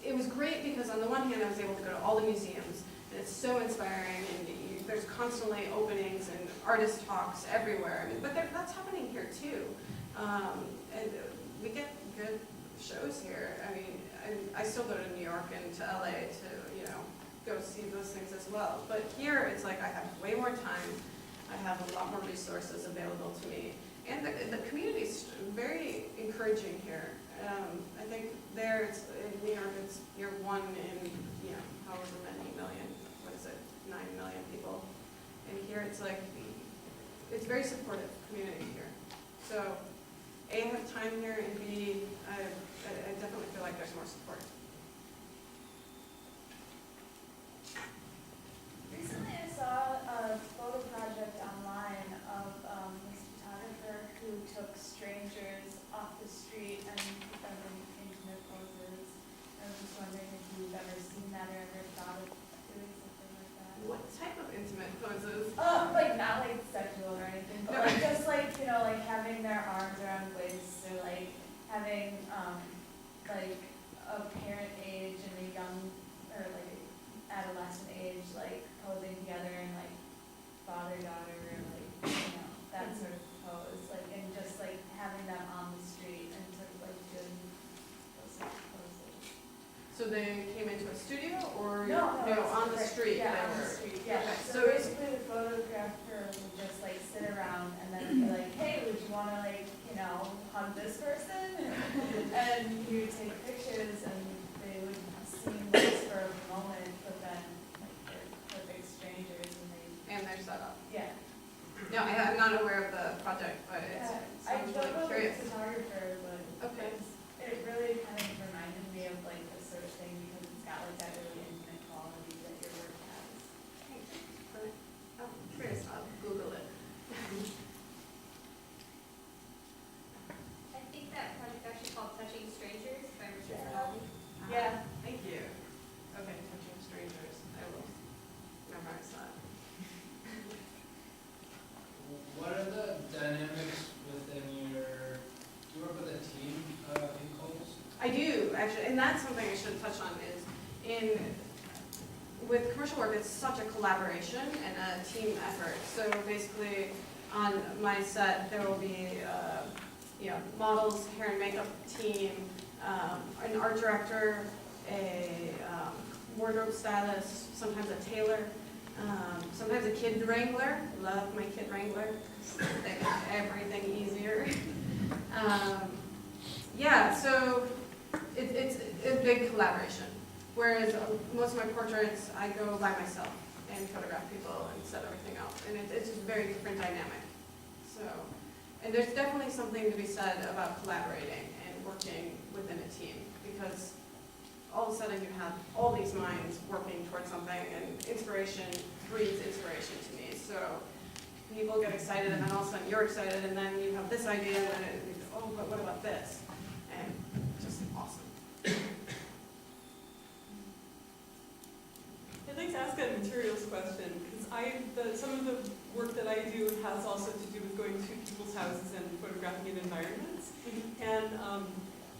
it was great because on the one hand, I was able to go to all the museums, and it's so inspiring, and there's constantly openings and artist talks everywhere. I mean, but that's happening here too, and we get good shows here. I mean, I still go to New York and to LA to go see those things as well. But here, it's like I have way more time. I have a lot more resources available to me, and the community's very encouraging here. I think there, in New York, you're one in however many million. What is it? 9 million people. And here, it's like it's very supportive community here. So, A, I have time here, and B, I definitely feel like there's more support. Recently, I saw a photo project online of this photographer who took strangers off the street and put them in intimate poses. I was just wondering if you've ever seen that or ever thought of doing something like that. What type of intimate poses? Like not like sexual or anything, but like just like like having their arms around waists, or like having like a parent So they came into a studio or No, on the street? Yeah, they on the were- street, yeah. Okay, So basically the photographer would just like sit around and then be like, hey, would you wanna like, you know, hug this person? And you would take pictures and they would seem nice for a moment, but then like they're perfect strangers and they, And they're set up. yeah. No, I'm not aware of the project, but it I sounds don't know really the curious. photographer, but Okay. it really kind of reminded me of like this sort of thing because it's got like that really intimate quality that your work has. I'm curious, I'll Google it. I think that project actually called Touching Strangers, if I remember Yeah. correctly. Yeah. Thank you. Okay, touching strangers, I will memorize that. What are the dynamics within your, do you work with a team in Coles? I do, actually, and that's something I should touch on is with commercial work, it's such a collaboration and a team effort. So basically, on my set, there will be, models, hair and makeup team, an art director, a wardrobe stylist, sometimes a tailor, sometimes a kid wrangler. Love my kid wrangler. They make everything easier. So it's a big collaboration. Whereas most of my portraits, I go by myself and photograph people and set everything up. And it's a very different dynamic. So, and there's definitely something to be said about collaborating and working within a team, because all of a sudden you have all these minds working towards something, and inspiration breeds inspiration to me. So people get excited, and then all of a sudden you're excited, and then you have this idea, and then oh, but what about this? And just awesome. I'd like to ask a materials question, because some of the work that I do has also to do with going to people's houses and photographing in environments. And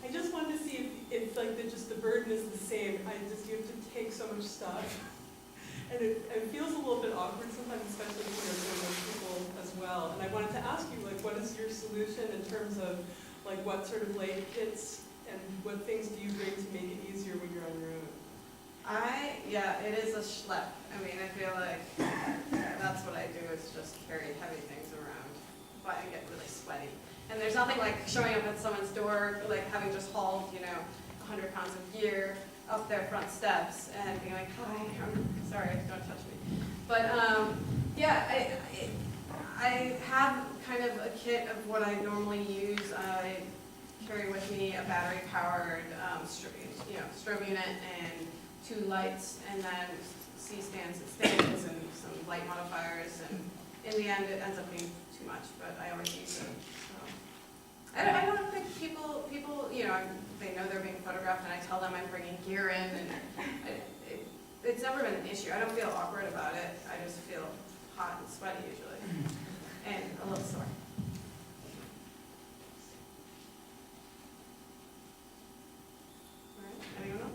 I just wanted to see if like just the burden is the same. You have to take so much stuff. And it feels a little bit awkward sometimes, especially when you're dealing with people as well. And I wanted to ask you, like, what is your solution in terms of like what sort of light hits and what things do you bring to make it easier when you're on your own? It is a schlep. I mean, I feel like that's what I do, is just carry heavy things around, but I get really sweaty. And there's nothing like showing up at someone's door, like having just hauled, 100 pounds of gear up their front steps and being like, hi, I'm sorry, don't touch me. But I have kind of a kit of what I normally use. I carry with me a battery-powered strobe unit and 2 lights, and then C-stands and stands and some light modifiers, and in the end it ends up being too much, but I always use it. So I don't think people, they know they're being photographed, and I tell them I'm bringing gear in, and it's never been an issue. I don't feel awkward about it. I just feel hot and sweaty usually, and a little sore. All right, anyone else?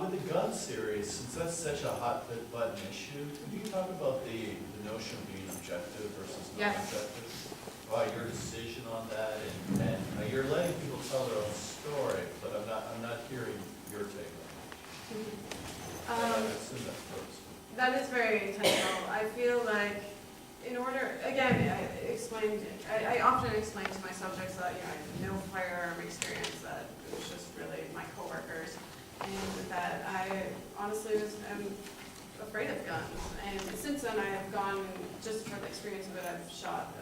With the gun series, since that's such a hot button issue, can you talk about the notion of being objective versus Yes. non-objective? Your decision on that, and you're letting people tell their own story, but I'm not hearing your take on it. I assume that's purposeful. That is very intentional. I feel like in order, again, I often explain to my subjects that, I have no firearm experience, that it was just really my coworkers, and that I honestly am afraid of guns. And since then, I have gone, just for the experience of it, I've shot,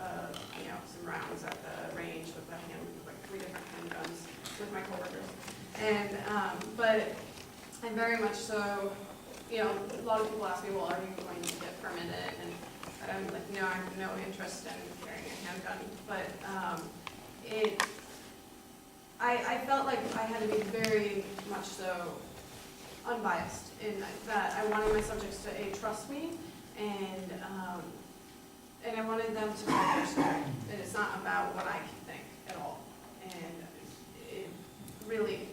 some rounds at the range with like 3 different handguns with my coworkers. And, but I'm very much so, a lot of people ask me, well, are you going to get permitted? And I'm like, no, I have no interest in carrying a handgun. But I felt like I had to be very much so unbiased in that I wanted my subjects to trust me, and I wanted them to tell their story. And it's not about what I can think at all. And it really,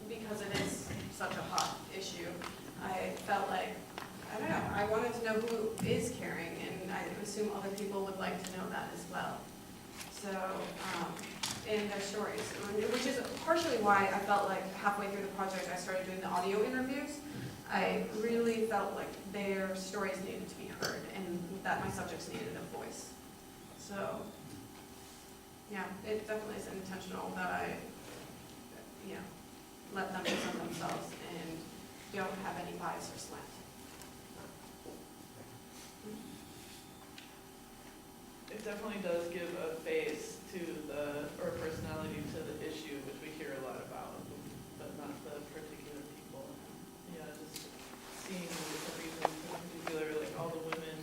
because it is such a hot issue, I felt like, I don't know, I wanted to know who is carrying, and I assume other people would like to know that as well. So, in their stories, which is partially partially why I felt like halfway through the project I started doing the audio interviews. I really felt like their stories needed to be heard and that my subjects needed a voice. So, yeah, it definitely is intentional that I, let them present themselves and don't have any bias or slant. It definitely does give a face to or personality to the issue, which we hear a lot about, but not the particular people. Yeah, just seeing the different reasons, in particular, like all the women,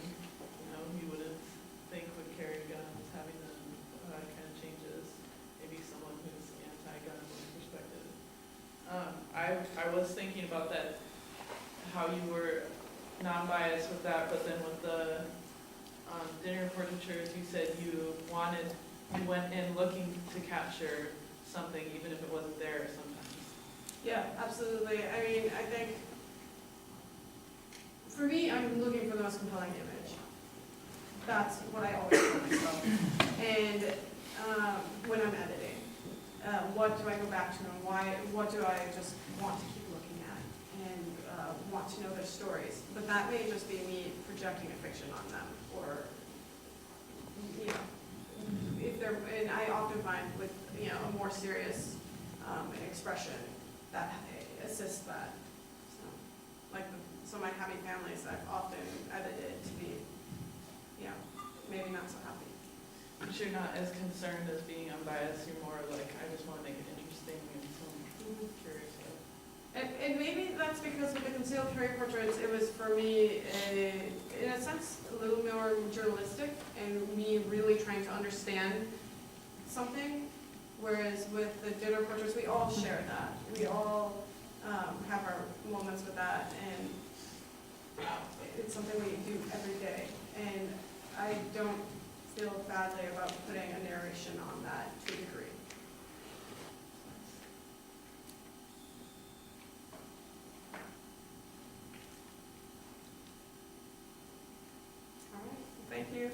you wouldn't think would carry guns, having them kind of changes maybe someone who's anti-gun perspective. I was thinking about that, how you were non-biased with that, but then with the dinner portraitures, you said you went in looking to capture something, even if it wasn't there sometimes. Yeah, absolutely. I mean, I think, for me, I'm looking for the most compelling image. That's what I always tell myself. And when I'm editing, what do I go back to and why? What do I just want to keep looking at and want to know their stories? But that may just be me projecting a fiction on them, or if they're. And I often find with a more serious expression that assists that. So, like some of my happy families, I've often edited to be, maybe not so happy. But you're not as concerned as being unbiased, you're more like, I just want to make it interesting and so I'm curious. And maybe that's because with the concealed carry portraits, it was for me, in a sense, a little more journalistic and me really trying to understand something. Whereas with the dinner portraits, we all share that. We all have our moments with that, and it's something we do every day. And I don't feel badly about putting a narration on that to a degree. All right, thank you.